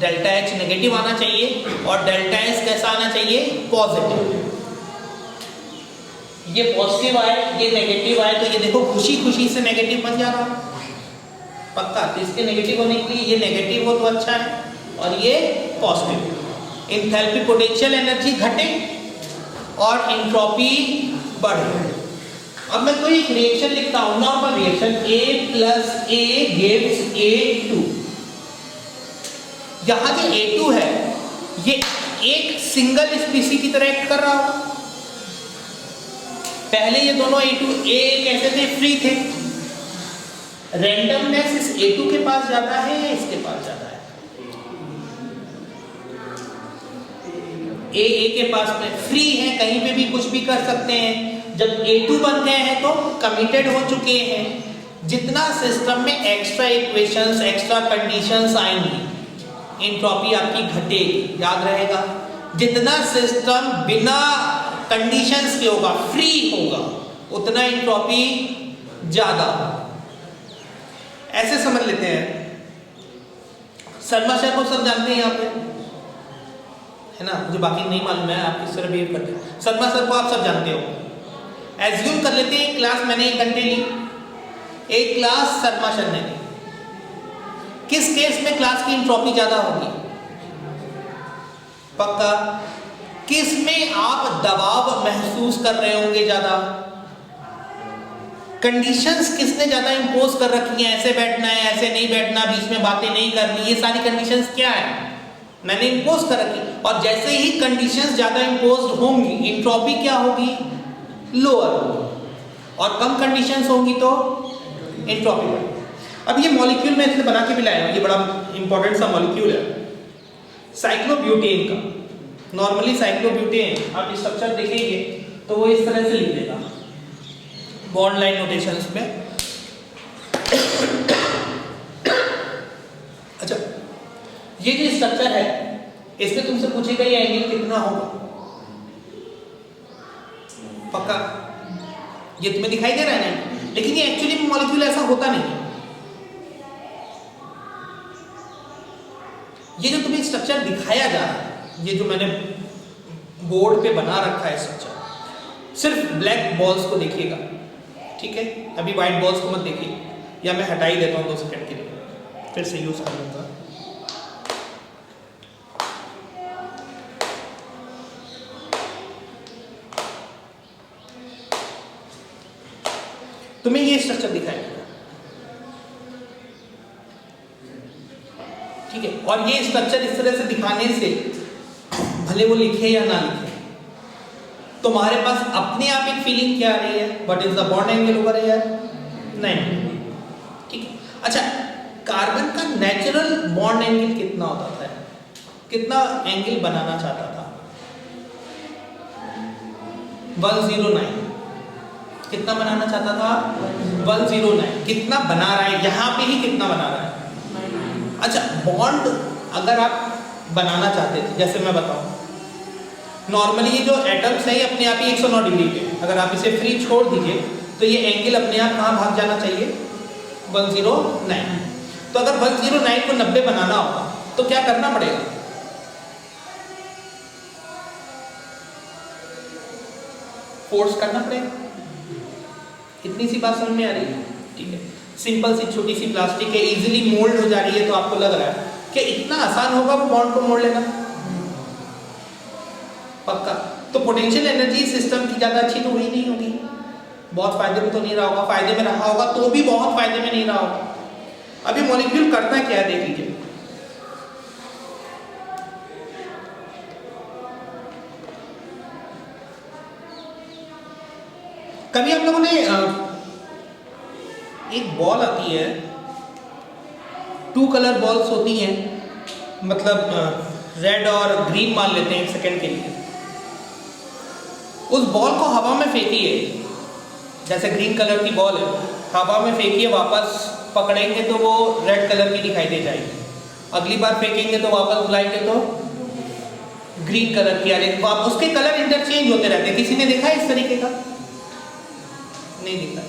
डेल्टा एच नेगेटिव आना चाहिए, और डेल्टा एस कैसा आना चाहिए? पॉजिटिव. ये पॉजिटिव आए, ये नेगेटिव आए, तो ये देखो खुशी खुशी से नेगेटिव बन जा रहा है. पक्का. तो इसके नेगेटिव होने के लिए ये नेगेटिव हो तो अच्छा है, और ये पॉजिटिव. एंथैल्पी पोटेंशियल एनर्जी घटे और एंट्रोपी बढ़े. अब मैं कोई एक रिएक्शन लिखता हूं, normal reaction, A plus A gives A2. यहां जो A2 है ये एक सिंगल स्पीसी की तरह एक्ट कर रहा होगा. पहले ये दोनों A कैसे थे? फ्री थे. रैंडमनेस इस A2 के पास जाता है या इसके पास जाता है? A के पास में फ्री है, कहीं पे भी कुछ भी कर सकते हैं. जब A2 बन गए हैं तो कमिटेड हो चुके हैं. जितना सिस्टम में एक्स्ट्रा इक्वेशंस, एक्स्ट्रा कंडीशंस आएंगी, एंट्रोपी आपकी घटेगी. याद रहेगा, जितना सिस्टम बिना कंडीशंस के होगा, फ्री होगा, उतना एंट्रोपी ज्यादा. ऐसे समझ लेते हैं. शर्मा सर को सब जानते हैं यहाँ पे, है ना? मुझे बाकी नहीं मालूम है आप किस तरह बिहेव करते हैं. शर्मा सर को आप सब जानते हो. एज्यूम कर लेते हैं क्लास मैंने 1 घंटे ली, एक क्लास शर्मा सर ने ली. किस केस में क्लास की एंट्रोपी ज्यादा होगी? पक्का. किस में आप दबाव महसूस कर रहे होंगे ज्यादा? कंडीशंस किसने ज्यादा इंपोज कर रखी हैं? ऐसे बैठना है, ऐसे नहीं बैठना, बीच में बातें नहीं करनी, ये सारी कंडीशंस क्या है? मैंने इंपोज कर रखी. और जैसे ही कंडीशंस ज्यादा इंपोज्ड होंगी, एंट्रोपी क्या होगी? लोअर होगी. और कम कंडीशंस होंगी तो एंट्रोपी बढ़ेगी. अब ये मॉलिक्यूल मैं इसने बना के भी लाया हूं. ये बड़ा इंपॉर्टेंट सा मॉलिक्यूल है, साइक्लोब्यूटेन का. नॉर्मली साइक्लोब्यूटेन आप स्ट्रक्चर देखेंगे तो वो इस तरह से लिख देगा बॉन्ड लाइन नोटेशंस में. अच्छा, ये जो स्ट्रक्चर है इसमें तुमसे पूछेगा ये एंगल कितना होगा? पक्का. ये तुम्हें दिखाई दे रहा है ना? लेकिन ये एक्चुअली में मॉलिक्यूल ऐसा होता नहीं है. ये जो तुम्हें स्ट्रक्चर दिखाया जा रहा है, ये जो मैंने बोर्ड पे बना रखा है स्ट्रक्चर, सिर्फ ब्लैक बॉल्स को देखिएगा, ठीक है? अभी व्हाइट बॉल्स को मत देखिए, या मैं हटा ही देता हूं 2 सेकंड के लिए, फिर से यूज कर लूंगा. तुम्हें ये स्ट्रक्चर दिखाएगा, ठीक है? और ये स्ट्रक्चर इस तरह से दिखाने से, भले वो लिखे या ना लिखे, तुम्हारे पास अपने आप एक फीलिंग क्या आ रही है, what is the bond angle over here, 90। ठीक है। अच्छा, कार्बन का नेचुरल बॉन्ड एंगल कितना होता था, कितना एंगल बनाना चाहता था, 109। कितना बनाना चाहता था, 109। कितना बना रहा है, यहां पे ही कितना बना रहा है। अच्छा, बॉन्ड अगर आप बनाना चाहते थे, जैसे मैं बताऊं, नॉर्मली ये जो एटम्स है ये अपने आप ही 109 डिग्री पे, अगर आप इसे फ्री छोड़ दीजिए तो ये एंगल अपने आप कहाँ भाग जाना चाहिए, 109। तो अगर 109 को 90 बनाना होगा तो क्या करना पड़ेगा, फोर्स करना पड़ेगा। इतनी सी बात समझ में आ रही है? ठीक है, सिंपल सी छोटी सी प्लास्टिक है, इजीली मोल्ड हो जा रही है, तो आपको लग रहा है कि इतना आसान होगा वो बॉन्ड को मोड़ लेना, पक्का। तो पोटेंशियल एनर्जी सिस्टम की ज़्यादा अच्छी तो हुई नहीं होगी, बहुत फायदे में तो नहीं रहा होगा, फायदे में रहा होगा तो भी बहुत फायदे में नहीं रहा होगा। अभी मॉलिक्यूल करता क्या है देख लीजिए। कभी आप लोगों ने एक बॉल आती है, 2 कलर बॉल्स होती हैं, मतलब रेड और ग्रीन मान लेते हैं एक सेकेंड के लिए, उस बॉल को हवा में फेंकिए, जैसे ग्रीन कलर की बॉल है, हवा में फेंकिए, वापस पकड़ेंगे तो वो रेड कलर की दिखाई दे जाएगी, अगली बार फेंकेंगे तो वापस बुलाएंगे तो ग्रीन कलर की आ रही, उसके कलर इंटरचेंज होते रहते हैं। किसी ने देखा है इस तरीके का? नहीं दिखता।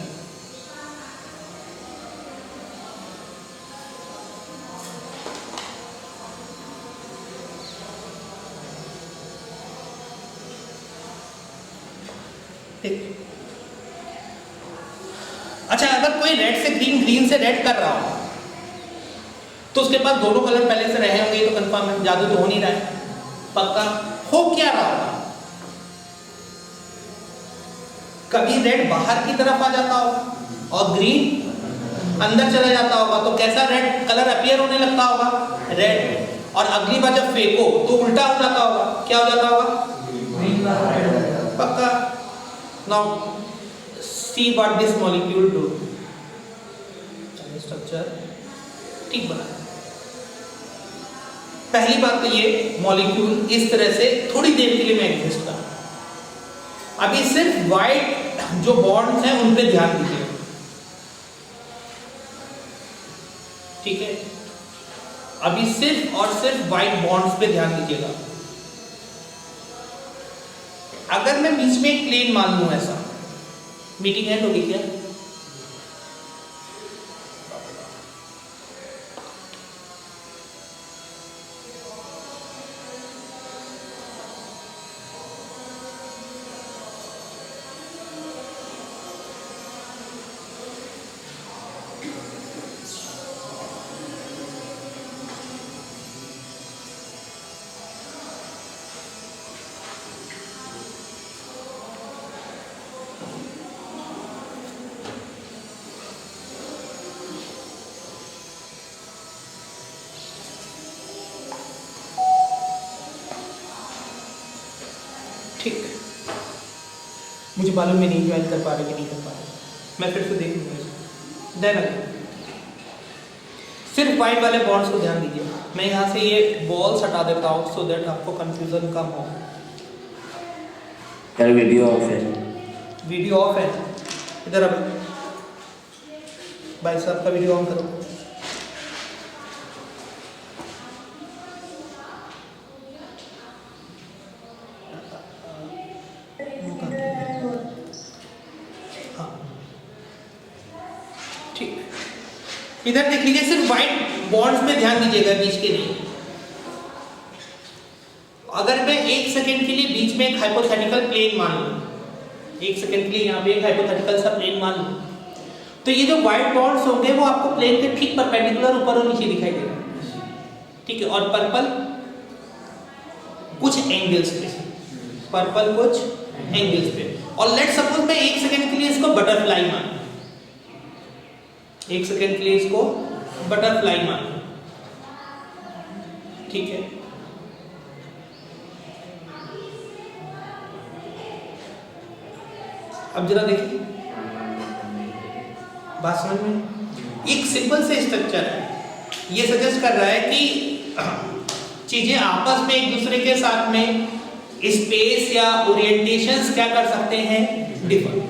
अच्छा, अगर कोई रेड से ग्रीन, ग्रीन से रेड कर रहा हो तो उसके पास दोनों कलर पहले से रहे होंगे, तो कंफर्म है, जादू तो हो नहीं रहा है, पक्का। हो क्या रहा होगा, कभी रेड बाहर की तरफ आ जाता होगा और ग्रीन अंदर चला जाता होगा, तो कैसा रेड कलर अपीयर होने लगता होगा, रेड। और अगली बार जब फेंको तो उल्टा हो जाता होगा, क्या हो जाता होगा, पक्का। Now see what this molecule do, structure ठीक बना। पहली बात तो ये मॉलिक्यूल इस तरह से थोड़ी देर के लिए मैं एग्जिस्ट कर, अभी सिर्फ वाइट जो बॉन्ड्स हैं उन पे ध्यान दीजिए, ठीक है, अभी सिर्फ और सिर्फ वाइट बॉन्ड्स पे ध्यान दीजिएगा। अगर मैं बीच में एक प्लेन मान लूं, ऐसा मीटिंग एंड होगी क्या? ठीक, मुझे मालूम में नहीं ज्वाइन कर पा रहे कि नहीं कर पा रहे, मैं फिर से देख लूँगा इसको। देन सिर्फ वाइट वाले बॉन्ड्स को ध्यान दीजिए। मैं यहाँ से ये बॉल्स हटा देता हूँ सो दैट आपको कंफ्यूजन कम हो।
यार वीडियो ऑफ है।
वीडियो ऑफ है, इधर अब भाई साहब का वीडियो ऑन करो। इधर देख लीजिए, सिर्फ व्हाइट बॉन्ड्स में ध्यान दीजिएगा, बीच के नहीं। अगर मैं एक सेकेंड के लिए बीच में एक हाइपोथेटिकल प्लेन मान लूं, एक सेकेंड के लिए यहाँ पे एक हाइपोथेटिकल सा प्लेन मान लूं, तो ये जो व्हाइट बॉन्ड्स होंगे वो आपको प्लेन के ठीक परपेंडिकुलर ऊपर और नीचे दिखाई देगा, ठीक है। और पर्पल कुछ एंगल्स पे, पर्पल कुछ एंगल्स पे। और लेट सपोज मैं एक सेकेंड के लिए इसको बटरफ्लाई मान, एक सेकेंड के लिए इसको बटरफ्लाई मान, ठीक है। अब जरा देखिए, बात समझ में? एक सिंपल से स्ट्रक्चर है, ये सजेस्ट कर रहा है कि चीजें आपस में एक दूसरे के साथ में स्पेस या ओरिएंटेशंस क्या कर सकते हैं, डिफर।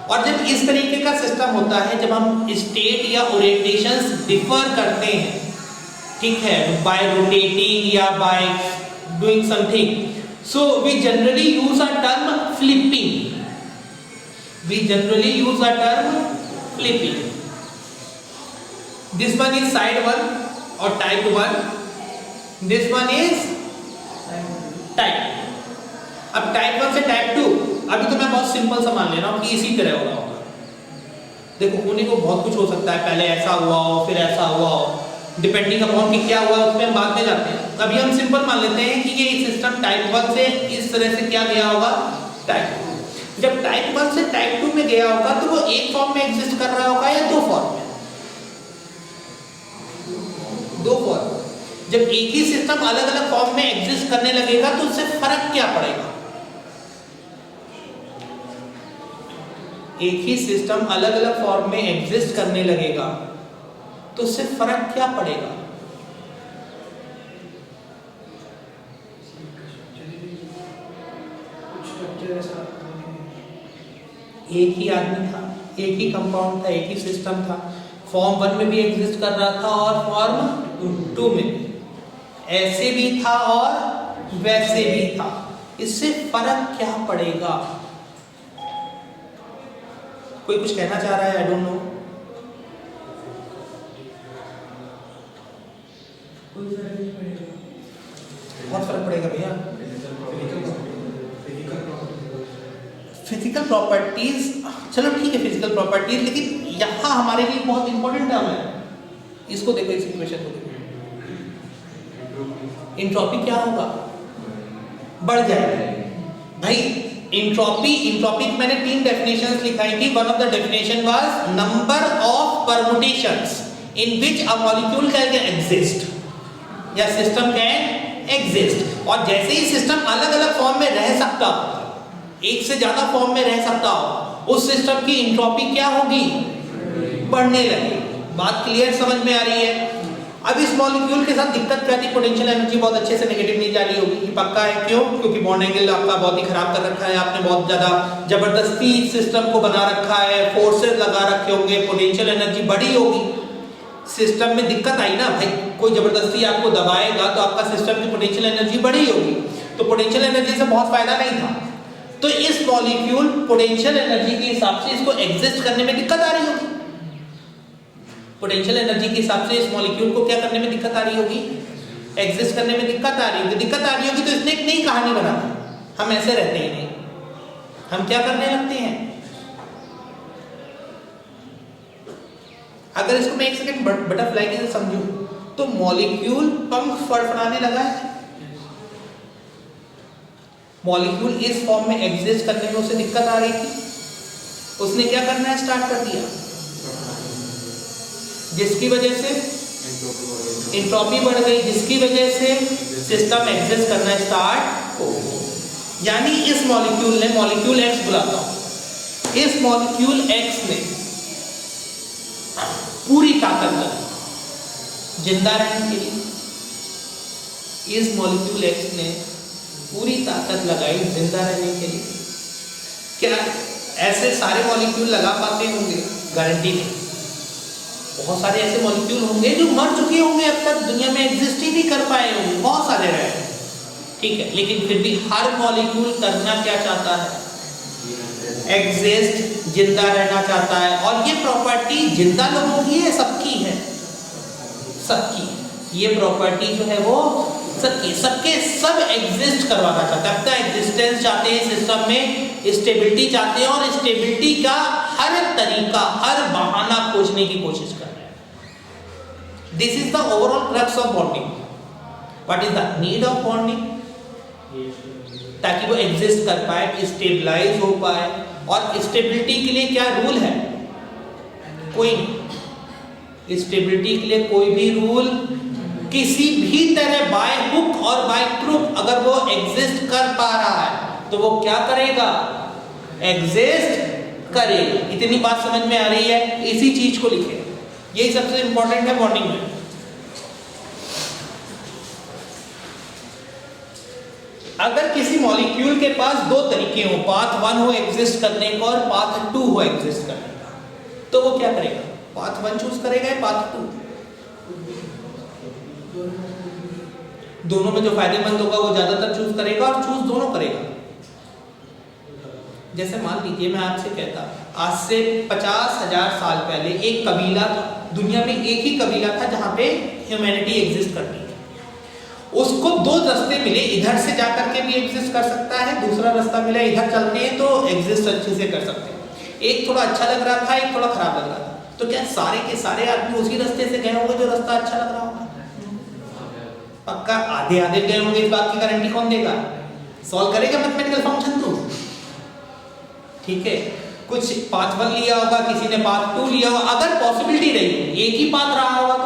और जब इस तरीके का सिस्टम होता है, जब हम स्टेट या ओरिएंटेशंस डिफर करते हैं, ठीक है, बाय रोटेटिंग या by doing something, so we generally use a term flipping. We generally use a term flipping. This one is side 1 or type 1. This one is type. अब type 1 से type 2, अभी तो मैं बहुत सिंपल सा मान ले रहा हूँ कि इसी तरह होगा। देखो होने को बहुत कुछ हो सकता है, पहले ऐसा हुआ हो फिर ऐसा हुआ हो, डिपेंडिंग अपॉन कि क्या हुआ उसमें हम बाद में जाते हैं। अभी हम सिंपल मान लेते हैं कि ये सिस्टम टाइप 1 से इस तरह से क्या गया होगा, टाइप 2। जब टाइप 1 से टाइप 2 में गया होगा तो वो एक फॉर्म में एग्जिस्ट कर रहा होगा या दो फॉर्म में? दो फॉर्म। जब एक ही सिस्टम अलग अलग फॉर्म में एग्जिस्ट करने लगेगा तो उससे फर्क क्या पड़ेगा? एक ही सिस्टम अलग अलग फॉर्म में एग्जिस्ट करने लगेगा तो उससे फर्क क्या पड़ेगा? एक ही आदमी था, एक ही कंपाउंड था, एक ही सिस्टम था, फॉर्म 1 में भी एग्जिस्ट कर रहा था और फॉर्म 2 में भी, ऐसे भी था और वैसे भी था, इससे फर्क क्या पड़ेगा? कोई कुछ कहना चाह रहा है? I don't know.
कोई फर्क नहीं पड़ेगा।
बहुत फर्क पड़ेगा भैया। फिजिकल प्रॉपर्टीज, चलो ठीक है फिजिकल प्रॉपर्टीज, लेकिन यहाँ हमारे लिए बहुत इंपॉर्टेंट टर्म है, इसको देखो, इस इक्वेशन को देखो। एंट्रोपी क्या होगा? बढ़ जाएगा भाई। एंट्रोपी मैंने 3 डेफिनेशंस लिखाई थी। One of the definition was number of permutations in which a molecule can exist या सिस्टम कैन एग्जिस्ट। और जैसे ही सिस्टम अलग अलग फॉर्म में रह सकता हो, एक से ज्यादा फॉर्म में रह सकता हो, उस सिस्टम की एंट्रोपी क्या होगी? बढ़ने लगेगी। बात क्लियर समझ में आ रही है? अब इस मॉलिक्यूल के साथ दिक्कत क्या थी? पोटेंशियल एनर्जी बहुत अच्छे से नेगेटिव नहीं जा रही होगी, ये पक्का है। क्यों? क्योंकि बॉन्ड एंगल आपका बहुत ही खराब कर रखा है, आपने बहुत ज्यादा जबरदस्ती सिस्टम को बना रखा है, फोर्सेस लगा रखे होंगे, पोटेंशियल एनर्जी बढ़ी होगी, सिस्टम में दिक्कत आई ना भाई। कोई जबरदस्ती आपको दबाएगा तो आपका सिस्टम की पोटेंशियल एनर्जी बढ़ी होगी, तो पोटेंशियल एनर्जी से बहुत फायदा नहीं था। तो इस मॉलिक्यूल पोटेंशियल एनर्जी के हिसाब से इसको एग्जिस्ट करने में दिक्कत आ रही होगी। पोटेंशियल एनर्जी के हिसाब से इस मॉलिक्यूल को क्या करने में दिक्कत आ रही होगी? एग्जिस्ट करने में दिक्कत आ रही होगी। दिक्कत आ रही होगी तो इसने एक नई कहानी बना दी। हम ऐसे रहते ही नहीं, हम क्या करने लगते हैं? अगर इसको मैं एक सेकंड बटरफ्लाई के साथ समझूं तो मॉलिक्यूल पंख फड़फड़ाने लगा है। मॉलिक्यूल इस फॉर्म में एग्जिस्ट करने में उसे दिक्कत आ रही थी, उसने क्या करना है? स्टार्ट कर दिया, जिसकी वजह से एंट्रोपी बढ़ गई, जिसकी वजह से सिस्टम एग्जिस्ट करना स्टार्ट हो गया। यानी इस मॉलिक्यूल ने, मॉलिक्यूल एक्स बुलाता हूं, इस मॉलिक्यूल एक्स ने पूरी ताकत लगी जिंदा रहने के लिए। इस मॉलिक्यूल एक्स ने पूरी ताकत लगाई जिंदा रहने के लिए। क्या ऐसे सारे मॉलिक्यूल लगा पाते होंगे? गारंटी नहीं। बहुत सारे ऐसे मॉलिक्यूल होंगे जो मर चुके होंगे, अब तक दुनिया में एग्जिस्ट ही नहीं कर पाए होंगे, बहुत सारे रहे, ठीक है। लेकिन फिर भी हर मॉलिक्यूल करना क्या चाहता है? एग्जिस्ट, जिंदा रहना चाहता है। और ये प्रॉपर्टी जिंदा लोगों की है, सबकी है, सबकी। ये प्रॉपर्टी जो है वो सबके सब एग्जिस्ट करवाना चाहते हैं, अपना एग्जिस्टेंस चाहते हैं सिस्टम में, स्टेबिलिटी चाहते हैं, और स्टेबिलिटी का हर तरीका, हर बहाना खोजने की कोशिश कर रहे हैं। This is the overall crux of bonding. What is the need of bonding? ताकि वो एग्जिस्ट कर पाए, स्टेबलाइज हो पाए। और स्टेबिलिटी के लिए क्या रूल है? कोई नहीं। स्टेबिलिटी के लिए कोई भी रूल, किसी भी तरह बाय हुक और बाय क्रुक अगर वो एग्जिस्ट कर पा रहा है तो वो क्या करेगा? एग्जिस्ट करेगा। इतनी बात समझ में आ रही है? इसी चीज को लिखे, यही सबसे इंपॉर्टेंट है बॉन्डिंग में। अगर किसी मॉलिक्यूल के पास दो तरीके हो, पाथ 1 हो एग्जिस्ट करने का और पाथ 2 हो एग्जिस्ट करने का, तो वो क्या करेगा? पाथ 1 चूज करेगा या पाथ 2? दोनों में जो फायदेमंद होगा वो ज्यादातर चूज करेगा और चूज दोनों करेगा। जैसे मान लीजिए मैं आपसे कहता, आज से 50,000 साल पहले एक कबीला था, दुनिया में एक ही कबीला था जहां पे ह्यूमैनिटी एग्जिस्ट करती थी। उसको दो रास्ते मिले, इधर से जाकर के भी एग्जिस्ट कर सकता है, दूसरा रास्ता मिला इधर चलते हैं तो एग्जिस्ट अच्छे से कर सकते हैं। एक थोड़ा अच्छा लग रहा था, एक थोड़ा खराब लग रहा था, तो क्या सारे के सारे आदमी उसी रास्ते से गए होंगे जो रास्ता अच्छा लग रहा होगा? पक्का आधे आधे गए होंगे, इस बात की गारंटी कौन देगा? सॉल्व करेगा मैथमेटिकल फंक्शन तो ठीक है। कुछ पाथ 1 लिया होगा, किसी ने पाथ 2 लिया होगा, अगर पॉसिबिलिटी रही एक ही पाथ रहा होगा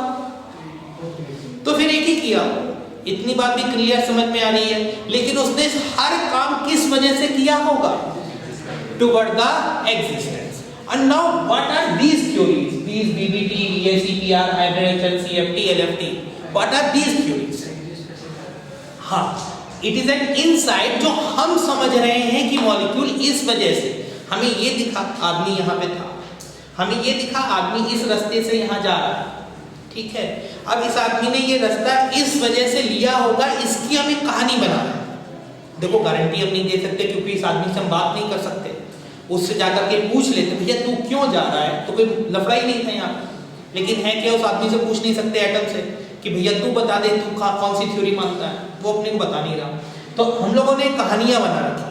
तो फिर एक ही किया होगा। इतनी बात भी क्लियर समझ में आ रही है। लेकिन उसने हर काम किस वजह से किया होगा? Toward the existence. And now what are these theories, these VBT, VSEPR, hydrogen, CFT, LFT, what are these theories? हाँ, इट इज एन इनसाइट जो हम समझ रहे हैं कि मॉलिक्यूल इस वजह से, हमें ये दिखा आदमी यहाँ पे था, हमें ये दिखा आदमी इस रास्ते से यहाँ जा रहा है, ठीक है। अब इस आदमी ने ये रास्ता इस वजह से लिया होगा, इसकी हमें कहानी बनाना है। देखो गारंटी हम नहीं दे सकते क्योंकि इस आदमी से हम बात नहीं कर सकते, उससे जाकर के पूछ लेते भैया तू क्यों जा रहा है, तो कोई लफड़ा ही नहीं था यहाँ। लेकिन है क्या, उस आदमी से पूछ नहीं सकते एटम से कि भैया तू बता दे तू कौन सी थ्योरी मानता है, वो अपने को बता नहीं रहा। तो हम लोगों ने कहानियां बना रखी है,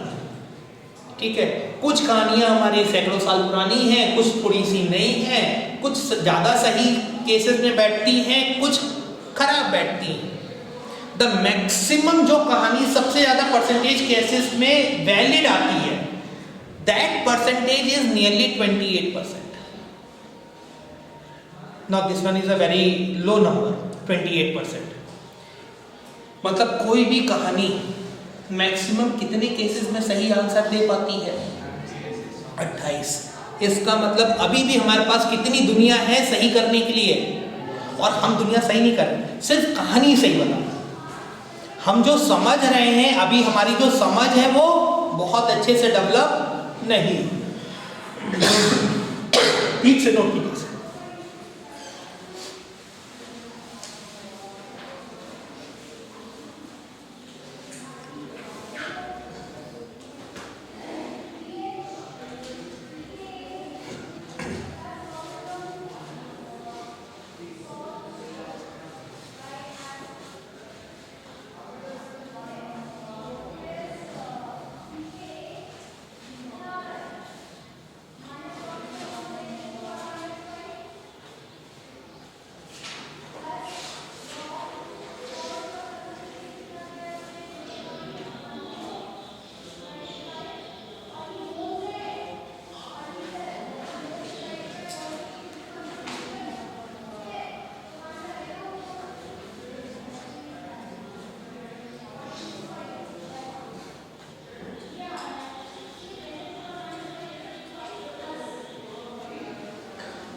ठीक है। कुछ कहानियां हमारी सैकड़ों साल पुरानी हैं, कुछ थोड़ी सी नई हैं, कुछ ज्यादा सही केसेस में बैठती हैं, कुछ खराब बैठती हैं। द मैक्सिमम जो कहानी सबसे ज्यादा परसेंटेज केसेस में वैलिड आती है, that percentage is nearly 28%. Now this one is a very low number, 28%. मतलब कोई भी कहानी मैक्सिमम कितने केसेस में सही आंसर दे पाती है? 28. इसका मतलब अभी भी हमारे पास कितनी दुनिया है सही करने के लिए, और हम दुनिया सही नहीं कर रहे, सिर्फ कहानी सही बता। हम जो समझ रहे हैं अभी, हमारी जो समझ है वो बहुत अच्छे से डेवलप नहीं, ठीक से नोट कीजिए।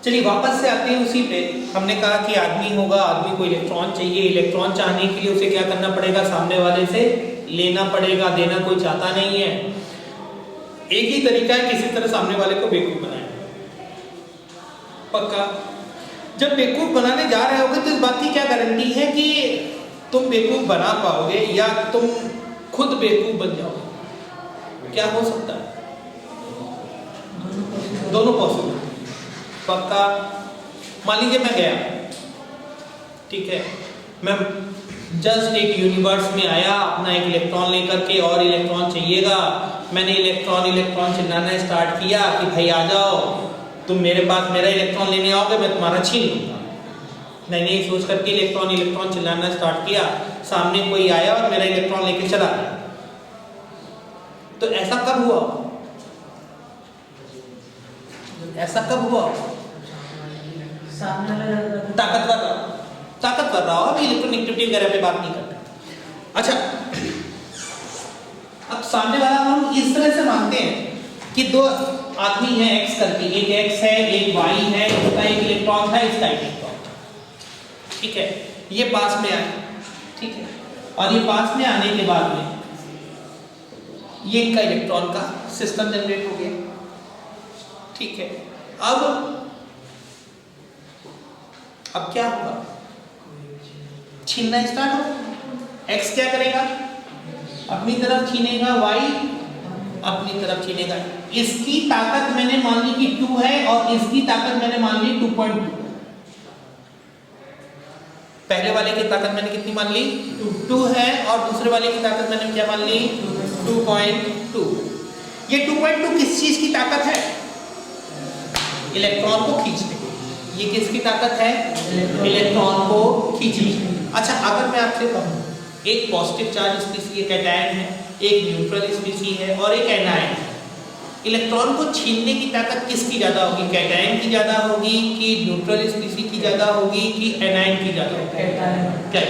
चलिए वापस से आते हैं उसी पे। हमने कहा कि आदमी होगा, आदमी को इलेक्ट्रॉन चाहिए, इलेक्ट्रॉन चाहने के लिए उसे क्या करना पड़ेगा? सामने वाले से लेना पड़ेगा, देना कोई चाहता नहीं है। एक ही तरीका है, किसी तरह सामने वाले को बेवकूफ बनाए। पक्का जब बेवकूफ बनाने जा रहे होगे तो इस बात की क्या गारंटी है कि तुम बेवकूफ बना पाओगे या तुम खुद बेवकूफ बन जाओगे? क्या हो सकता है? दोनों पॉसिबल। पक्का मान लीजिए मैं गया, ठीक है, मैं जस्ट एक यूनिवर्स में आया अपना एक इलेक्ट्रॉन लेकर के, और इलेक्ट्रॉन चाहिएगा। मैंने इलेक्ट्रॉन चिल्लाना स्टार्ट किया कि भाई आ जाओ, तुम मेरे पास मेरा इलेक्ट्रॉन लेने आओगे, मैं तुम्हारा छीन लूंगा। मैंने ये सोच करके इलेक्ट्रॉन चिल्लाना स्टार्ट किया, सामने कोई आया और मेरा इलेक्ट्रॉन लेके चला गया। तो ऐसा कब हुआ? ऐसा कब हुआ? ताकतवर रहा हो, अभी इलेक्ट्रोनेगेटिविटी वगैरह पे बात नहीं करते। अच्छा, अब सामने वाला हम इस तरह से मानते हैं कि आदमी है एक्स करके, एक एक्स है एक वाई है, इसका एक इलेक्ट्रॉन था, इसका एक इलेक्ट्रॉन था, ठीक है। ये पास में आए, ठीक है, और ये पास में आने के बाद में ये इनका इलेक्ट्रॉन का सिस्टम जनरेट हो गया, ठीक है। अब क्या होगा, छीनना स्टार्ट हो। एक्स क्या करेगा, अपनी तरफ छीनेगा, वाई अपनी तरफ छीनेगा। इसकी ताकत मैंने मान ली कि 2 है और इसकी ताकत मैंने मान ली 2.2। पहले वाले की ताकत मैंने कितनी मान ली, 2 है, और दूसरे वाले की ताकत मैंने क्या मान ली, 2.2। ये 2.2 किस चीज की ताकत है, इलेक्ट्रॉन को खींचने की। ये किसकी ताकत है, इलेक्ट्रॉन को खींचने की। अच्छा, अगर मैं आपसे कहूं एक पॉजिटिव चार्ज स्पीसी एक कैटायन है, एक न्यूट्रल स्पीसी है और एक एनायन है, इलेक्ट्रॉन को छीनने की ताकत किसकी ज्यादा होगी, कैटायन की ज्यादा होगी कि न्यूट्रल स्पीसी की ज्यादा होगी कि एनायन की ज्यादा होगी? क्या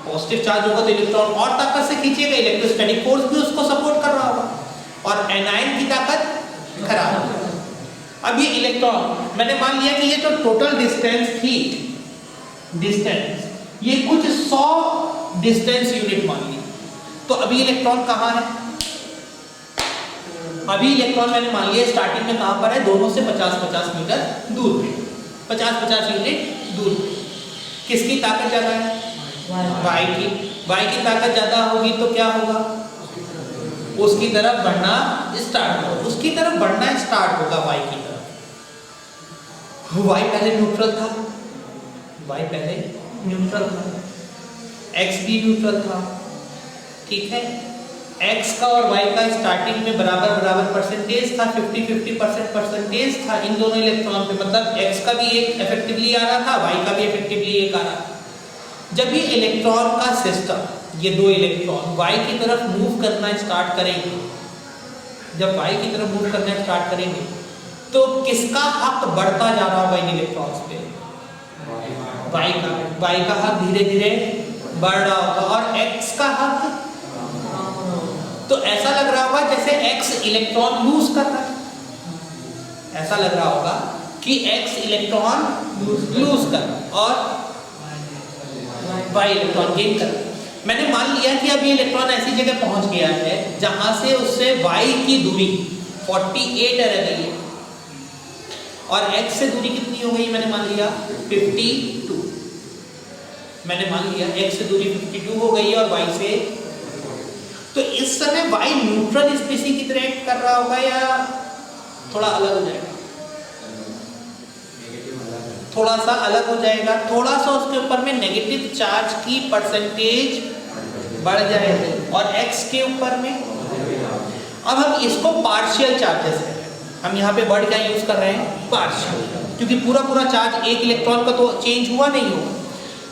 पॉजिटिव चार्ज होगा तो इलेक्ट्रॉन और ताकत से खींचेगा, इलेक्ट्रोस्टैटिक फोर्स भी उसको सपोर्ट कर रहा होगा, और एनायन की ताकत खराब होगी। अब ये इलेक्ट्रॉन मैंने मान लिया कि ये जो टोटल डिस्टेंस थी, डिस्टेंस ये कुछ 100 डिस्टेंस यूनिट मान ली, तो अभी इलेक्ट्रॉन कहाँ है, अभी इलेक्ट्रॉन मैंने मान लिया स्टार्टिंग में कहां पर है, दोनों से 50-50 मीटर दूर पे, 50-50 यूनिट दूर पे। किसकी ताकत ज्यादा है, वाई की। वाई की ताकत ज्यादा होगी तो क्या होगा, उसकी तरफ बढ़ना स्टार्ट होगा, उसकी तरफ बढ़ना स्टार्ट होगा वाई की तरफ। वाई पहले न्यूट्रल था, वाई पहले न्यूट्रल था, एक्स भी न्यूट्रल था, ठीक है। एक्स का और वाई का स्टार्टिंग में बराबर बराबर परसेंटेज था, 50-50% परसेंटेज था इन दोनों इलेक्ट्रॉन पे, मतलब एक्स का भी एक इफेक्टिवली आ रहा था, वाई का भी इफेक्टिवली एक आ रहा था। जब ये इलेक्ट्रॉन का सिस्टम, ये दो इलेक्ट्रॉन वाई की तरफ मूव करना स्टार्ट करेंगे, जब वाई की तरफ मूव करना स्टार्ट करेंगे तो किसका हक बढ़ता जा रहा होगा इन इलेक्ट्रॉन्स पे, वाई का हक धीरे धीरे बढ़ रहा होगा, और एक्स का हक, तो ऐसा लग रहा होगा जैसे एक्स इलेक्ट्रॉन लूज कर रहा है, ऐसा लग रहा होगा कि एक्स इलेक्ट्रॉन लूज कर रहा है और वाई इलेक्ट्रॉन गेन कर रहा है। मैंने मान लिया कि अब ये इलेक्ट्रॉन ऐसी जगह पहुंच गया है जहां से उससे वाई की दूरी 48 रह गई है, और एक्स से दूरी कितनी हो गई, मैंने मान लिया 52, मैंने मान लिया एक्स से दूरी 52 हो गई है और वाई से, तो इस समय वाई न्यूट्रल स्पीसी की तरह एक्ट कर रहा होगा या थोड़ा अलग हो जाएगा, थोड़ा सा अलग हो जाएगा, थोड़ा सा उसके ऊपर में नेगेटिव चार्ज की परसेंटेज बढ़ जाएगी, और एक्स के ऊपर में, अब हम इसको पार्शियल चार्जेस है, हम यहाँ पे वर्ड क्या यूज कर रहे हैं, पार्शियल, क्योंकि पूरा पूरा चार्ज एक इलेक्ट्रॉन का तो चेंज हुआ नहीं होगा,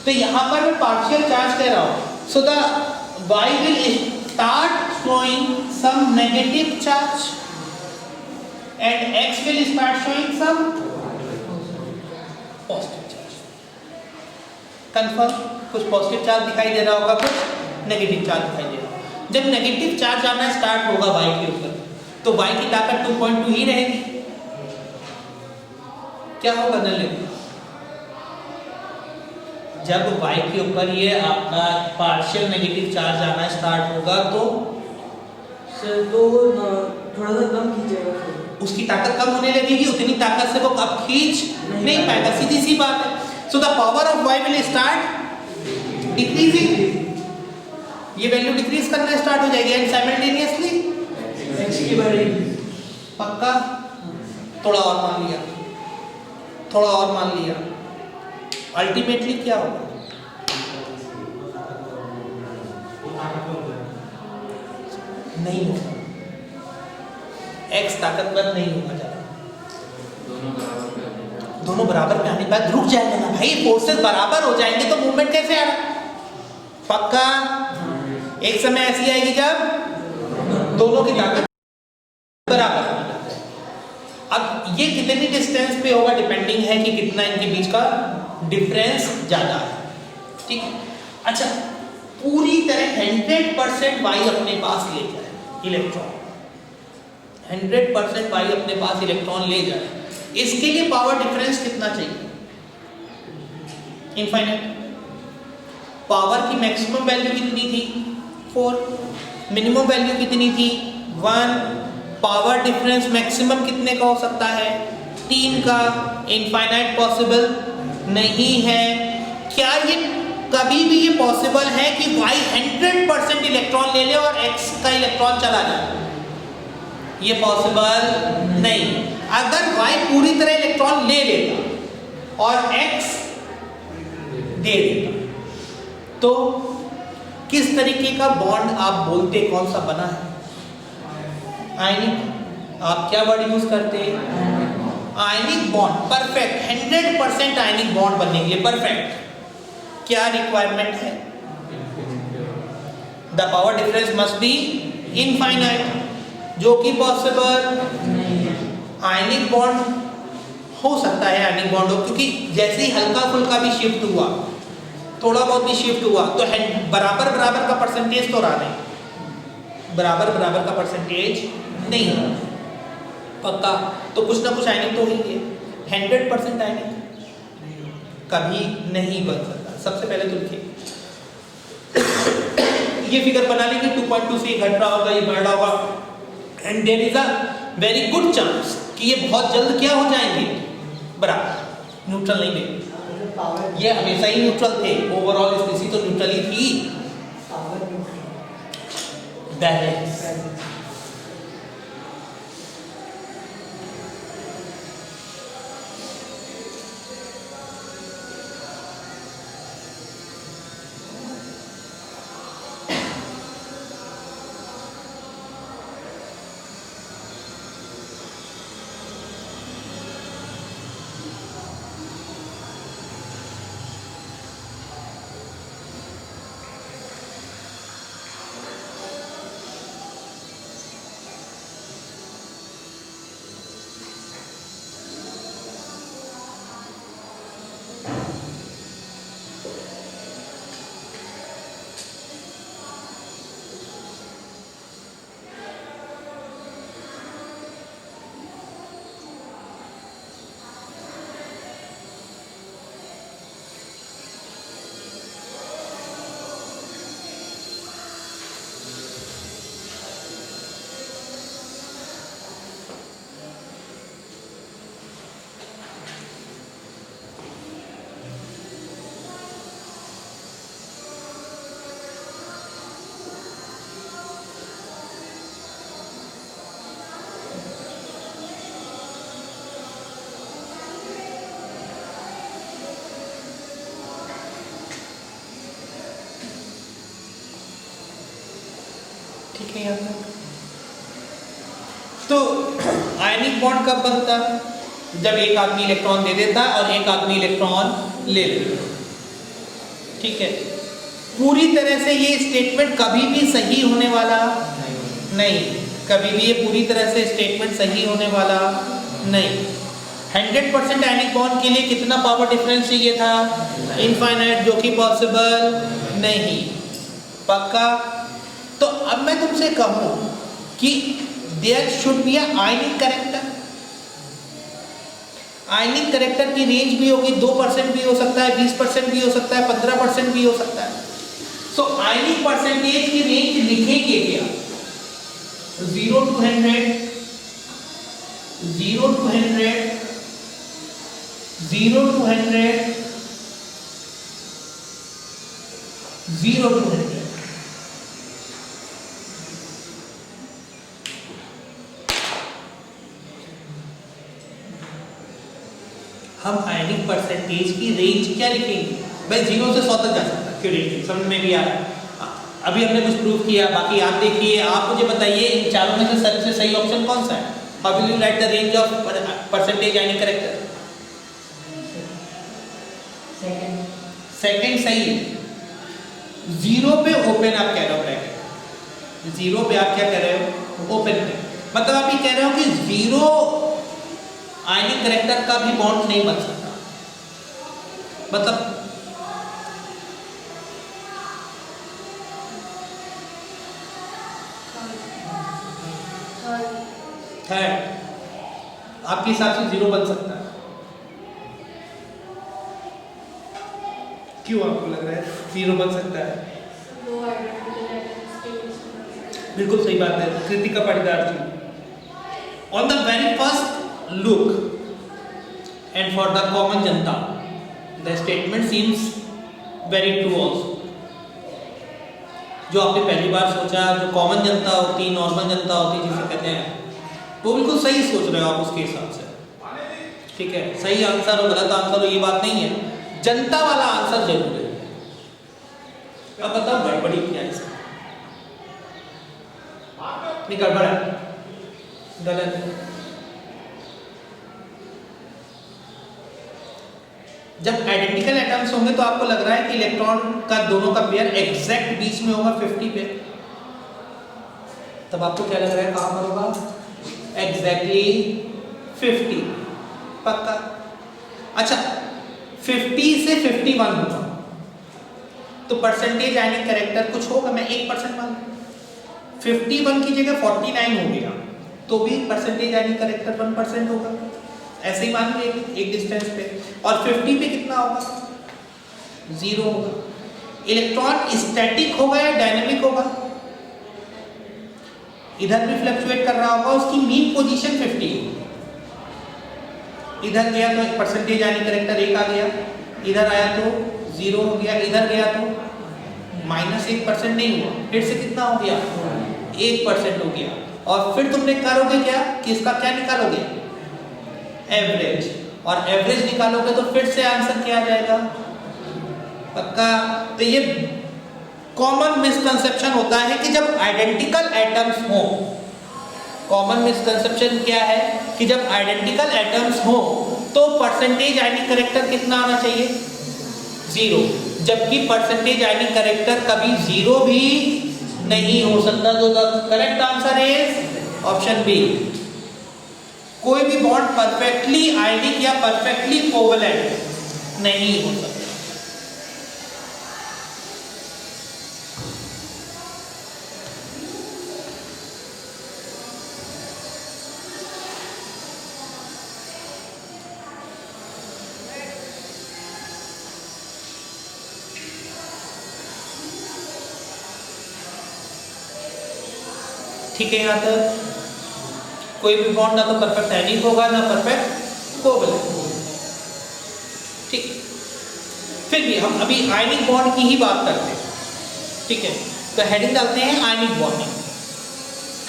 तो यहाँ पर मैं पार्शियल चार्ज कह रहा हूँ। So the y will start showing some negative charge and x will start showing some positive charge. Confirm, कुछ पॉजिटिव चार्ज दिखाई दे रहा होगा, कुछ नेगेटिव चार्ज दिखाई दे रहा होगा। जब नेगेटिव चार्ज आना स्टार्ट होगा वाई के ऊपर, तो वाई की ताकत 2.2 ही रहेगी, क्या होगा नल्ले, जब वाई के ऊपर ये आपका पार्शियल नेगेटिव चार्ज आना स्टार्ट होगा तो
सर तो थोड़ा सा कम खींचेगा,
उसकी ताकत कम होने लगेगी, उतनी ताकत से वो अब खींच नहीं पाएगा, सीधी सी बात है। So the power of y will start decreasing, ये वैल्यू डिक्रीज करना स्टार्ट हो जाएगी एंड साइमल्टेनियसली
एक्स की बढ़ेगी,
पक्का, थोड़ा और मान लिया, थोड़ा और मान लिया, अल्टीमेटली क्या होगा, नहीं होगा, एक्स ताकतवर नहीं होगा ज्यादा, दोनों बराबर पे आने के बाद रुक जाएगा ना भाई, फोर्सेस बराबर हो जाएंगे तो मूवमेंट कैसे आ रहा, पक्का। एक समय ऐसी आएगी जब दोनों की ताकत बराबर, अब ये कितनी डिस्टेंस पे होगा डिपेंडिंग है कि कितना इनके बीच का डिफरेंस ज्यादा है, ठीक है। अच्छा, पूरी तरह 100% वाई अपने पास ले जाए इलेक्ट्रॉन, 100% वाई अपने पास इलेक्ट्रॉन ले जाए, इसके लिए पावर डिफरेंस कितना चाहिए? इनफाइनाइट। पावर की मैक्सिमम वैल्यू कितनी थी? 4। मिनिमम वैल्यू कितनी थी? 1। पावर डिफरेंस मैक्सिमम कितने का हो सकता है? 3 का। इनफाइनाइट पॉसिबल नहीं है। क्या ये कभी भी ये पॉसिबल है कि y 100% इलेक्ट्रॉन ले ले और x का इलेक्ट्रॉन चला जाए? ये पॉसिबल नहीं। अगर y पूरी तरह इलेक्ट्रॉन ले लेता और x दे देता, तो किस तरीके का बॉन्ड आप बोलते, कौन सा बना है? आयनिक। आप क्या वर्ड यूज करते हैं? Ionic bond. Perfect. 100% ionic bond बनने के लिए परफेक्ट क्या रिक्वायरमेंट है? The power difference must be infinite, जो कि पॉसिबल
नहीं है।
आयनिक बॉन्ड हो सकता है, आयनिक बॉन्ड हो, क्योंकि जैसे ही हल्का फुल्का भी शिफ्ट हुआ, थोड़ा बहुत भी शिफ्ट हुआ, तो बराबर बराबर का परसेंटेज तो रहा नहीं, बराबर बराबर का परसेंटेज नहीं पक्का, तो कुछ ना कुछ आयनिक तो ही है। 100% आयनिक कभी नहीं बन सकता। सबसे पहले तो लिखिए, ये फिगर बना लीजिए, 2.2 से घट रहा होगा, ये बढ़ रहा होगा, and there is a very good chance कि ये बहुत जल्द क्या हो जाएंगे? बराबर, न्यूट्रल नहीं थे।
पावर
ये हमेशा ही न्यूट्रल थे, ओवरऑल स्पीसीज तो न्यूट्रल ही थी। बैलेंस। ठीक है, यहाँ तक। तो आयनिक बॉन्ड कब बनता है? जब एक आदमी इलेक्ट्रॉन दे देता है और एक आदमी इलेक्ट्रॉन ले लेता है। ठीक है, पूरी तरह से ये स्टेटमेंट कभी भी सही होने वाला नहीं, कभी भी ये पूरी तरह से स्टेटमेंट सही होने वाला नहीं। 100% आयनिक बॉन्ड के लिए कितना पावर डिफरेंस चाहिए था? इनफाइनाइट, जो कि पॉसिबल नहीं। पक्का? तो अब मैं तुमसे कहूं कि there should be ionic character. Ionic character की रेंज भी होगी, 2% भी हो सकता है, 20% भी हो सकता है, 15% भी हो सकता है। सो आयनिक परसेंटेज की रेंज लिखेंगे क्या? 0 to 100, 0 to 100, 0 to 100, 0 to 100। हम आयनिक परसेंटेज की रेंज क्या लिखेंगे? भाई 0 से 100 तक जा सकता है, क्यों नहीं? समझ में भी आ रहा है। अभी हमने कुछ प्रूव किया, बाकी आप देखिए, आप मुझे बताइए इन चारों में से सबसे सही ऑप्शन कौन सा है? How will you right the range of percentage ionic character? Second सही है। 0 पे ओपन आप कह रहे हो ब्रैकेट, 0 पे आप क्या कह रहे हो? ओपन पे। मतलब आप ये कह रहे हो कि 0 आयनिक करेक्टर का भी बॉन्ड नहीं बन सकता। मतलब थर्ड आपके हिसाब से 0 बन सकता है, क्यों आपको लग रहा है 0 बन सकता है? बिल्कुल सही बात है, Kritika Patidar ji. On the very first look and for the common janata the statement seems very true also. जो आपने पहली बार सोचा, जो कॉमन जनता होती, नॉर्मल जनता होती जिसे कहते हैं, वो बिल्कुल सही सोच रहे हो आप उसके हिसाब से, ठीक है। सही आंसर और गलत आंसर हो ये बात नहीं है, जनता वाला आंसर जरूर है। अब बताओ गड़बड़ी क्या है इसमें? नहीं गड़बड़ है, गलत है। जब आइडेंटिकल एटम्स होंगे तो आपको लग रहा है कि इलेक्ट्रॉन का दोनों का पेयर एग्जैक्ट बीच में होगा 50 पे, तब आपको क्या लग रहा है कहां पर होगा? एग्जैक्टली 50, पक्का? अच्छा 50 से 51 होगा तो परसेंटेज आयनिक कैरेक्टर कुछ होगा, मैं 1% मान 51 की जगह 49 हो गया तो भी परसेंटेज आयनिक कैरेक्टर 1% होगा, ऐसे ही मान लीजिए एक डिस्टेंस पे। और 50 पे कितना होगा? 0 होगा। इलेक्ट्रॉन स्टैटिक होगा या डायनेमिक होगा? इधर भी फ्लक्चुएट कर रहा होगा, उसकी मीन पोजीशन 50 होगी। इधर गया तो परसेंटेज आयनिक कैरेक्टर 1 आ गया, इधर आया तो 0 हो गया, इधर गया तो -1% नहीं हुआ, फिर से कितना हो गया? 1% हो गया। और फिर तुमने करोगे क्या कि इसका क्या निकालोगे? एवरेज, और एवरेज निकालोगे तो फिर से आंसर क्या आ जाएगा? पक्का? तो ये कॉमन मिसकंसेप्शन होता है कि जब आइडेंटिकल एटम्स हो, कॉमन मिसकंसेप्शन क्या है कि जब आइडेंटिकल एटम्स हो तो परसेंटेज आयनिक कैरेक्टर कितना आना चाहिए? 0, जबकि परसेंटेज आयनिक कैरेक्टर कभी 0 भी नहीं हो सकता। तो the correct answer is option b. कोई भी बॉन्ड परफेक्टली आयनिक या परफेक्टली कोवलेंट नहीं हो सकता। ठीक है, यहां तक कोई भी बॉन्ड ना तो परफेक्ट आयनिक होगा ना परफेक्ट कोवलेंट होगा, ठीक। फिर भी हम अभी आयनिक बॉन्ड की ही बात करते हैं, ठीक है। तो हेडिंग डालते हैं आयनिक बॉन्डिंग।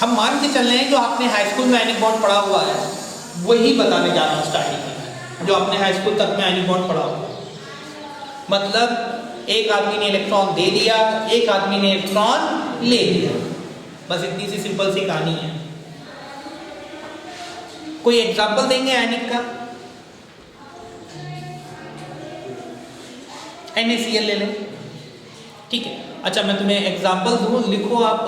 हम मान के चल रहे हैं जो आपने हाई स्कूल में आयनिक बॉन्ड पढ़ा हुआ है वही बताने जा रहा हूँ स्टार्टिंग में, जो आपने हाई स्कूल तक में आयनिक बॉन्ड पढ़ा हुआ है। मतलब एक आदमी ने इलेक्ट्रॉन दे दिया, एक आदमी ने इलेक्ट्रॉन ले लिया, बस इतनी सी सिंपल सी कहानी है। कोई एग्जाम्पल देंगे आयनिक का? NaCl ले लें, ठीक है। अच्छा मैं तुम्हें एग्जाम्पल दूं, लिखो आप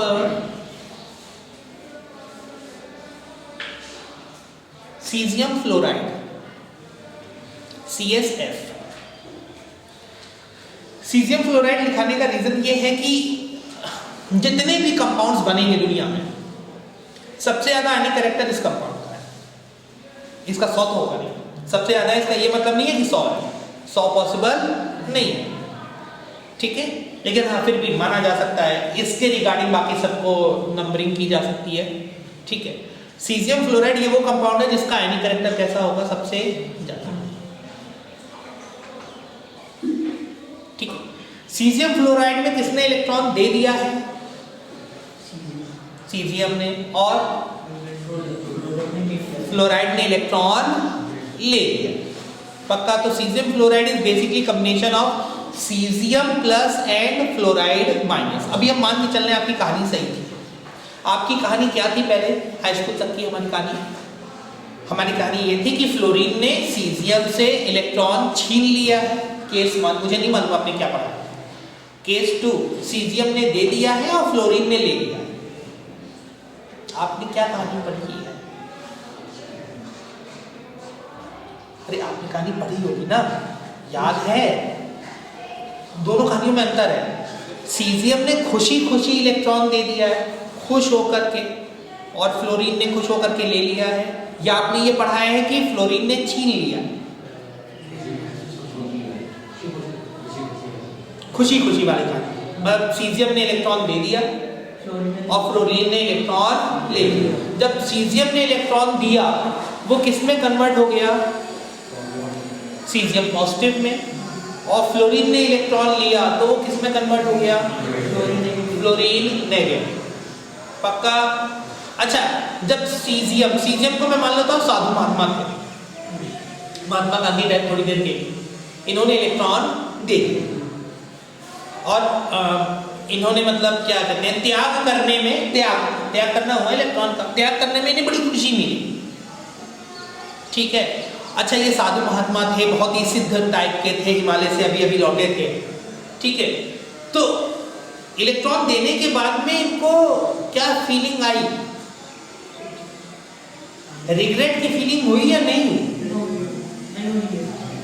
caesium fluoride CSF। Caesium fluoride लिखाने का रीजन ये है कि जितने भी कंपाउंड्स बनेंगे दुनिया में सबसे ज्यादा आयनिक कैरेक्टर इस कंपाउंड का है, इसका 100 तो होगा नहीं, सबसे ज्यादा। इसका ये मतलब नहीं है कि 100 है, 100 पॉसिबल नहीं है, ठीक है। लेकिन हाँ फिर भी माना जा सकता है, इसके रिगार्डिंग बाकी सबको नंबरिंग की जा सकती है, ठीक है। सीजियम फ्लोराइड ये वो कंपाउंड है जिसका आयनिक कैरेक्टर कैसा होगा? सबसे ज्यादा, ठीक है। सीजियम फ्लोराइड में किसने इलेक्ट्रॉन दे दिया है? सीजियम ने, और फ्लोराइड ने इलेक्ट्रॉन ले लिया, पक्का। तो caesium fluoride is basically combination of caesium plus and fluoride minus. अभी हम मान के चल रहे हैं आपकी कहानी सही थी। आपकी कहानी क्या थी पहले हाई स्कूल तक की? हमारी कहानी ये थी कि फ्लोरीन ने सीजियम से इलेक्ट्रॉन छीन लिया है। केस 1 मुझे नहीं मालूम आपने क्या पढ़ा। केस 2 सीजियम ने दे दिया है और फ्लोरीन ने ले लिया। आपने क्या कहानी पढ़ी है? अरे आपने कहानी पढ़ी होगी ना, याद है? दोनों कहानियों में अंतर है। सीजियम ने खुशी खुशी इलेक्ट्रॉन दे दिया है, खुश होकर के, और फ्लोरीन ने खुश होकर के ले लिया है, या आपने ये पढ़ा है कि फ्लोरीन ने छीन लिया? खुशी खुशी वाली कहानी, मतलब सीजियम ने इलेक्ट्रॉन दे दिया और फ्लोरीन ने इलेक्ट्रॉन ले लिया। जब सीजियम ने इलेक्ट्रॉन दिया वो किस में कन्वर्ट हो गया? सीजियम पॉजिटिव में। और फ्लोरीन ने इलेक्ट्रॉन लिया तो वो किस में कन्वर्ट हो गया? Fluorine negative. पक्का? अच्छा, जब सीजियम को मैं मान लेता हूँ साधु महात्मा थे, महात्मा गांधी टाइप थोड़ी देर के, इन्होंने इलेक्ट्रॉन दे दिया और इन्होंने मतलब क्या कहते हैं, त्याग करने में, त्याग करना हुआ इलेक्ट्रॉन का, त्याग करने में इन्हें बड़ी खुशी मिली। ठीक है। अच्छा, ये साधु महात्मा थे, बहुत ही सिद्ध टाइप के थे, हिमालय से अभी अभी लौटे थे। ठीक है। तो इलेक्ट्रॉन देने के बाद में इनको क्या फीलिंग आई? रिग्रेट की फीलिंग हुई या नहीं हुई?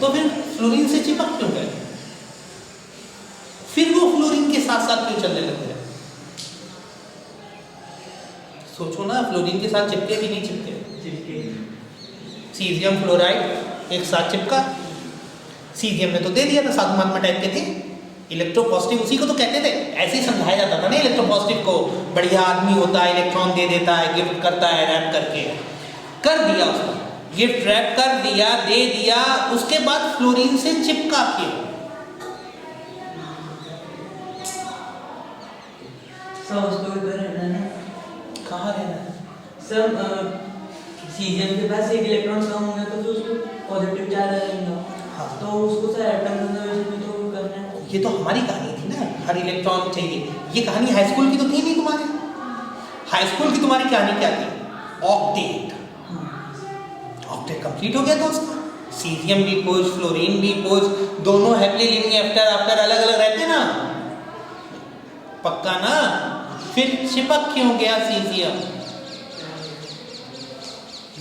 तो फिर फ्लोरीन से चिपक क्यों गए? फिर वो फ्लोरीन के साथ साथ क्यों चलने लग गए? सोचो ना, फ्लोरीन के साथ चिपके कि नहीं चिपके? सीजियम फ्लोराइड एक साथ चिपका, सीजियम ने तो दे दिया था, साधु महात्मा टाइप के थे, इलेक्ट्रोपॉजिटिव उसी को तो कहते थे, ऐसे ही समझाया जाता था ना इलेक्ट्रोपॉजिटिव को, बढ़िया आदमी होता है, इलेक्ट्रॉन दे देता है, गिफ्ट करता है, रैप करके कर दिया उसको, गिफ्ट रैप कर दिया, दे दिया, उसके बाद फ्लोरीन से चिपका क्यों?
सब उसको इधर रहना है।
कहाँ रहना है?
सब सीजियम के पास एक इलेक्ट्रॉन कम होगा तो उसको पॉजिटिव चार्ज रहेगा।
हाँ।
तो उसको सर एटम कंजर्वेशन में तो करना है।
ये तो हमारी कहानी थी ना, हर इलेक्ट्रॉन चाहिए। ये कहानी हाई स्कूल की तो थी नहीं तुम्हारी। हाई स्कूल की तुम्हारी कहानी क्या थी? ऑक्टेट। ऑक्टेट कंप्लीट हो गया था उसका। सीजियम भी कुछ, फ्लोरीन भी कुछ, दोनों हैप्पीली लिविंग आफ्टर अलग अलग रहते ना। पक्का ना? फिर चिपक क्यों गया सीजियम?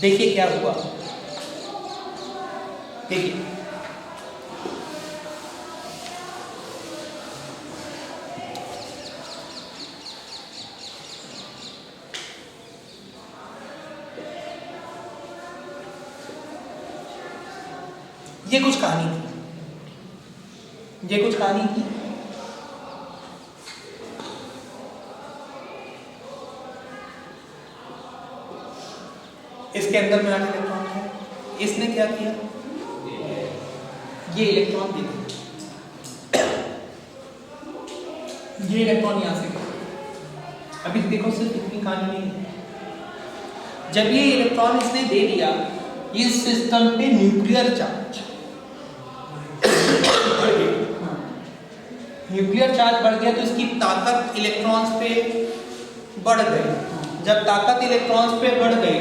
देखिए क्या हुआ, देखिए ये कुछ कहानी थी, ये कुछ कहानी थी। इसके अंदर में 8 इलेक्ट्रॉन है। इसने क्या किया? ये इलेक्ट्रॉन दे दिया, ये इलेक्ट्रॉन यहां से गया। अभी देखो सिर्फ इतनी कहानी नहीं है। जब ये इलेक्ट्रॉन इसने दे दिया, इस सिस्टम पे न्यूक्लियर चार्ज न्यूक्लियर चार्ज बढ़ गया तो इसकी ताकत इलेक्ट्रॉन्स पे बढ़ गई। जब ताकत इलेक्ट्रॉन्स पे बढ़ गई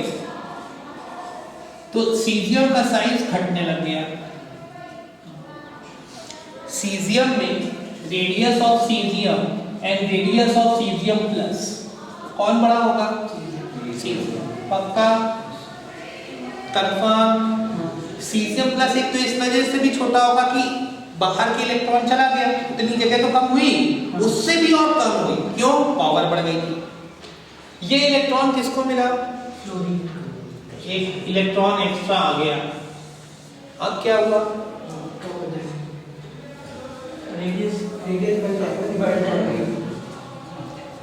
तो सीजियम का साइज घटने लग गया। सीजियम में radius of caesium and radius of caesium plus कौन बड़ा होगा? सीजियम। पक्का? कंफर्म? सीजियम प्लस एक तो इस वजह से भी छोटा होगा कि बाहर के इलेक्ट्रॉन चला गया, इतनी जगह तो कम हुई, उससे भी और कम हुई। क्यों? पावर बढ़ गई थी। ये इलेक्ट्रॉन किसको मिला? एक इलेक्ट्रॉन एक्स्ट्रा आ गया। अब क्या हुआ?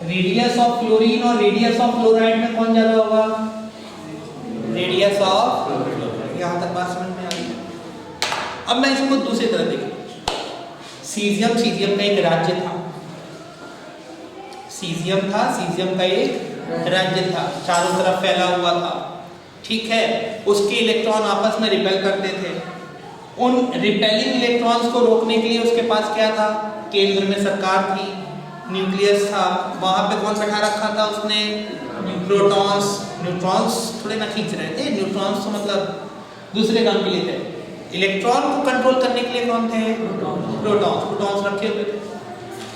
रेडियस ऑफ फ्लोरीन और रेडियस ऑफ फ्लोराइड में कौन ज्यादा होगा? Radius of fluoride. यहां तक बात समझ में आ गई। अब मैं इसको दूसरी तरह देखूं। सीजियम का एक राज्य था। सीजियम का एक राज्य था, चारों तरफ फैला हुआ था। ठीक है। उसके इलेक्ट्रॉन आपस में रिपेल करते थे। उन रिपेलिंग इलेक्ट्रॉन्स को रोकने के लिए उसके पास क्या था? केंद्र में सरकार थी, न्यूक्लियस था, वहां पे कौन बैठा रखा था उसने? न्यूट्रॉन्स थोड़े ना खींच रहे थे, न्यूट्रॉन्स तो मतलब दूसरे काम के लिए थे। इलेक्ट्रॉन को कंट्रोल करने के लिए कौन थे? प्रोटॉन्स रखे हुए थे।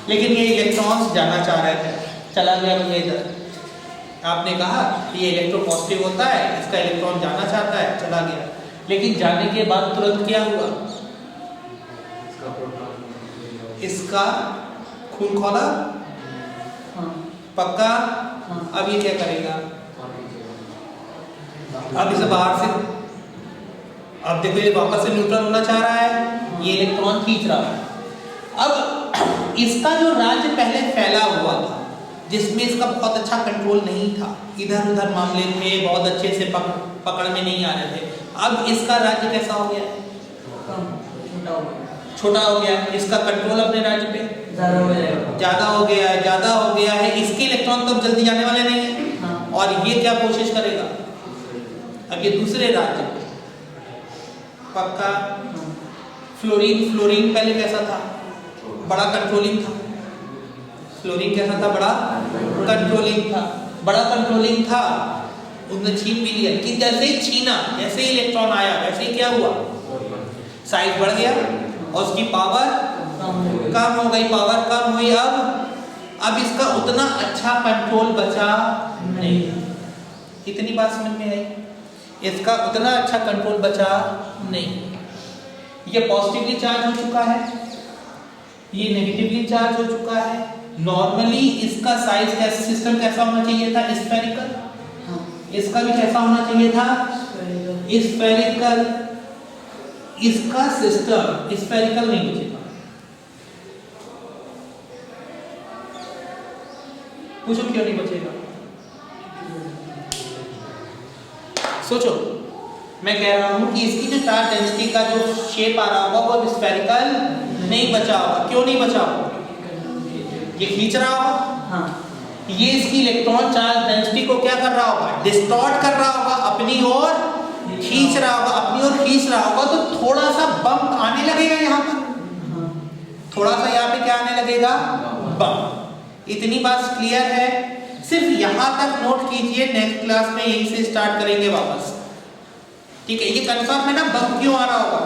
लेकिन ये इलेक्ट्रॉन्स जाना चाह रहे थे, चला गया भैया इधर। आपने कहा ये इलेक्ट्रोपॉजिटिव होता है, इसका इलेक्ट्रॉन जाना चाहता है, चला गया। लेकिन जाने के बाद तुरंत क्या हुआ? इसका खून खोला। पक्का? अब ये क्या करेगा? अब इसे बाहर से, अब देखो ये वापस से न्यूट्रल होना चाह रहा है, ये इलेक्ट्रॉन खींच रहा है। अब इसका जो राज्य पहले फैला हुआ था, जिसमें इसका बहुत अच्छा कंट्रोल नहीं था, इधर उधर मामले थे, बहुत अच्छे से पकड़ में नहीं आ रहे थे, अब इसका राज्य कैसा हो गया? छोटा हो गया। इसका कंट्रोल अपने राज्य पे ज़्यादा हो गया है, ज़्यादा हो गया है। इसके इलेक्ट्रॉन तो अब जल्दी जाने वाले नहीं है।
हाँ।
और ये क्या कोशिश करेगा? अब ये दूसरे राज्य पे पक्का। फ्लोरीन पहले कैसा था? बड़ा कंट्रोलिंग था। फ्लोरीन कैसा था? बड़ा कंट्रोलिंग था। उसने छीन भी लिया कि जैसे ही छीना, जैसे ही इलेक्ट्रॉन आया, वैसे ही क्या हुआ? साइज बढ़ गया और उसकी पावर कम हो गई। पावर कम हुई। अब इसका उतना अच्छा कंट्रोल बचा नहीं। इतनी बात समझ में आई? इसका उतना अच्छा कंट्रोल बचा नहीं। ये पॉजिटिवली चार्ज हो चुका है, ये नेगेटिवली चार्ज हो चुका है। नॉर्मली इसका साइज कैसा, सिस्टम कैसा होना चाहिए था? स्फेरिकल। इसका भी कैसा होना चाहिए था? स्फेरिकल। इसका सिस्टम स्फेरिकल नहीं बचेगा। पूछो क्यों नहीं बचेगा? सोचो, मैं कह रहा हूं कि इसकी जो चार्ज डेंसिटी का जो शेप आ रहा होगा वो स्फेरिकल नहीं बचा होगा। क्यों नहीं बचा होगा? ये खींच रहा होगा।
हाँ।
ये इसकी इलेक्ट्रॉन चार्ज डेंसिटी को क्या कर रहा होगा? डिस्टॉर्ट कर रहा होगा, अपनी ओर खींच रहा होगा, अपनी ओर खींच रहा होगा। तो थोड़ा सा बम्प आने लगेगा यहाँ पर, थोड़ा सा यहाँ पे क्या आने लगेगा? बम्प। इतनी बात क्लियर है? सिर्फ यहाँ तक नोट कीजिए, नेक्स्ट क्लास में यहीं से स्टार्ट करेंगे वापस। ठीक है, ये कंफर्म है ना बम्प क्यों आ रहा होगा?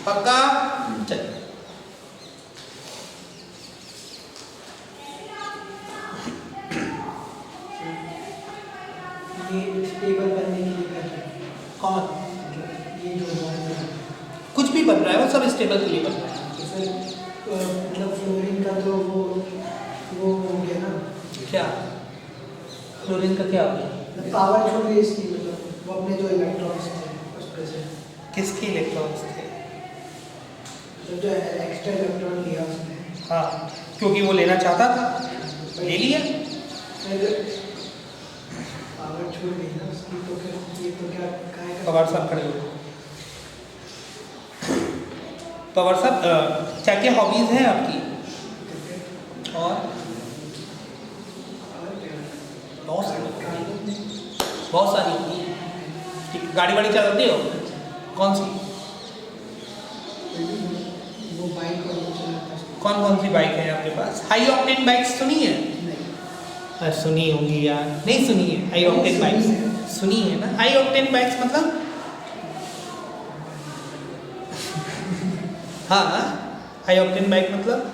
पक्का? चलिए
ये स्टेबल बनने के लिए कर रहे हैं।
कौन?
ये जो है
कुछ भी बन रहा है वो सब स्टेबल के लिए बन रहा है।
तो सर मतलब फ्लोरीन का तो वो हो गया ना,
क्या फ्लोरीन का क्या हो गया?
पावर छोड़ गई इसकी, मतलब वो अपने जो इलेक्ट्रॉन्स थे उस पे से
किसके इलेक्ट्रॉन्स थे?
जो एक्स्ट्रा इलेक्ट्रॉन लिया उसने।
हाँ, क्योंकि वो लेना चाहता था, ले लिया।
पावर छोड़ गई ना उसकी, तो फिर ये तो क्या कहेगा?
पवार साहब खड़े हो। पवार साहब क्या क्या हॉबीज हैं आपकी? और बहुत सारी होती है। ठीक, गाड़ी वाड़ी चलाते हो? कौन सी?
वो बाइक और वो चलाता है।
कौन सी बाइक है आपके पास? हाई ऑक्टेन बाइक सुनी है?
नहीं।
सुनी होंगी यार, नहीं सुनी है? हाई ऑक्टेन बाइक सुनी है ना? हाई ऑक्टेन बाइक्स मतलब हाँ, हाई ऑक्टेन बाइक मतलब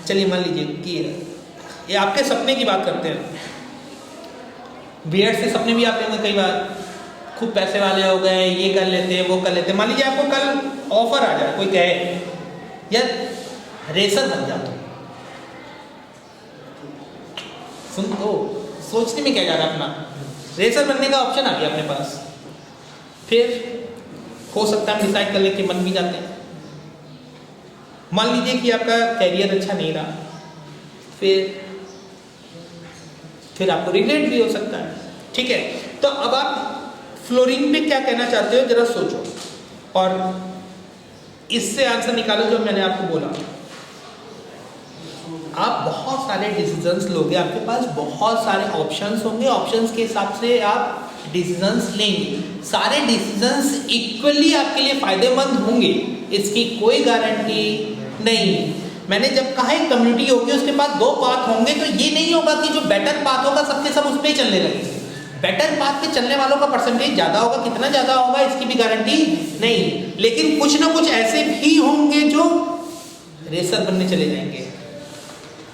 चलिए मान लीजिए कि ये आपके सपने की बात करते हैं। बीएड से सपने भी आते हैं कई बार, खूब पैसे वाले हो गए, ये कर लेते हैं, वो कर लेते हैं। मान लीजिए आपको कल ऑफर आ जाए, कोई कहे यार रेसर बन जा तुम। सुन तो सोचने में क्या जा रहा है अपना, रेसर बनने का ऑप्शन आ गया अपने पास। फिर हो सकता है हम डिसाइड कर ले कि बन भी जाते हैं। मान लीजिए कि आपका कैरियर अच्छा नहीं रहा, फिर आपको रिग्रेट भी हो सकता है। ठीक है, तो अब आप फ्लोरीन पे क्या कहना चाहते हो जरा सोचो और इससे आंसर निकालो जो मैंने आपको बोला। आप बहुत सारे डिसीजंस लोगे, आपके पास बहुत सारे ऑप्शंस होंगे, ऑप्शंस के हिसाब से आप डिसीजंस लेंगे। सारे डिसीजंस इक्वली आपके लिए फायदेमंद होंगे, इसकी कोई गारंटी नहीं। मैंने जब कहा एक कम्युनिटी होगी उसके पास दो पाथ होंगे, तो ये नहीं होगा कि जो बेटर पाथ होगा सबके सब उस पर ही चलने लगेंगे। बेटर पाथ पे चलने वालों का परसेंटेज ज़्यादा होगा, कितना ज़्यादा होगा इसकी भी गारंटी नहीं। लेकिन कुछ ना कुछ ऐसे भी होंगे जो रेसर बनने चले जाएंगे,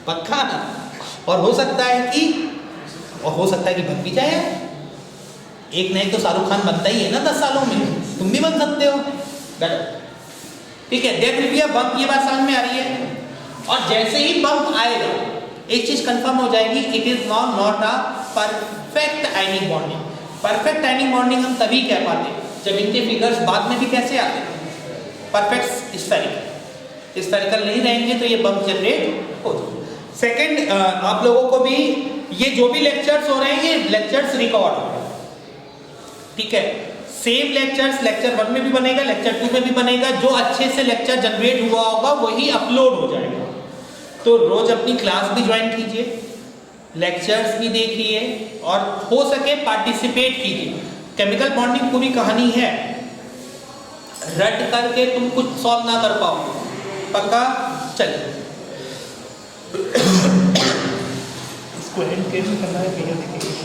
पक्का ना। और हो सकता है कि बन भी जाए। एक नहीं तो शाहरुख खान बनता ही है ना 10 सालों में, तुम भी बन सकते हो। ठीक है, देख लीजिए बम्प, ये बात समझ में आ रही है। और जैसे ही बम्प आएगा एक चीज कंफर्म हो जाएगी, it is not a perfect ionic bonding. Perfect timing bonding हम तभी कह पाते हैं जब इनके फिगर्स बाद में भी कैसे आते हैं, परफेक्ट स्फेरिकल नहीं रहेंगे तो ये बम्प जनरेट हो जाए। सेकंड, आप लोगों को भी ये जो भी लेक्चर्स हो रहे हैं ये लेक्चर्स रिकॉर्ड हो रहे हैं, ठीक है। सेम लेक्चर्स लेक्चर 1 में भी बनेगा, लेक्चर 2 में भी बनेगा। जो अच्छे से लेक्चर जनरेट हुआ होगा वही अपलोड हो जाएगा। तो रोज अपनी क्लास भी ज्वाइन कीजिए, लेक्चर्स भी देखिए और हो सके पार्टिसिपेट कीजिए। केमिकल बॉन्डिंग पूरी कहानी है, रट करके तुम कुछ सॉल्व ना कर पाओगे, पक्का। चलिए इसको एंड कैसे करना है भैया देखिए।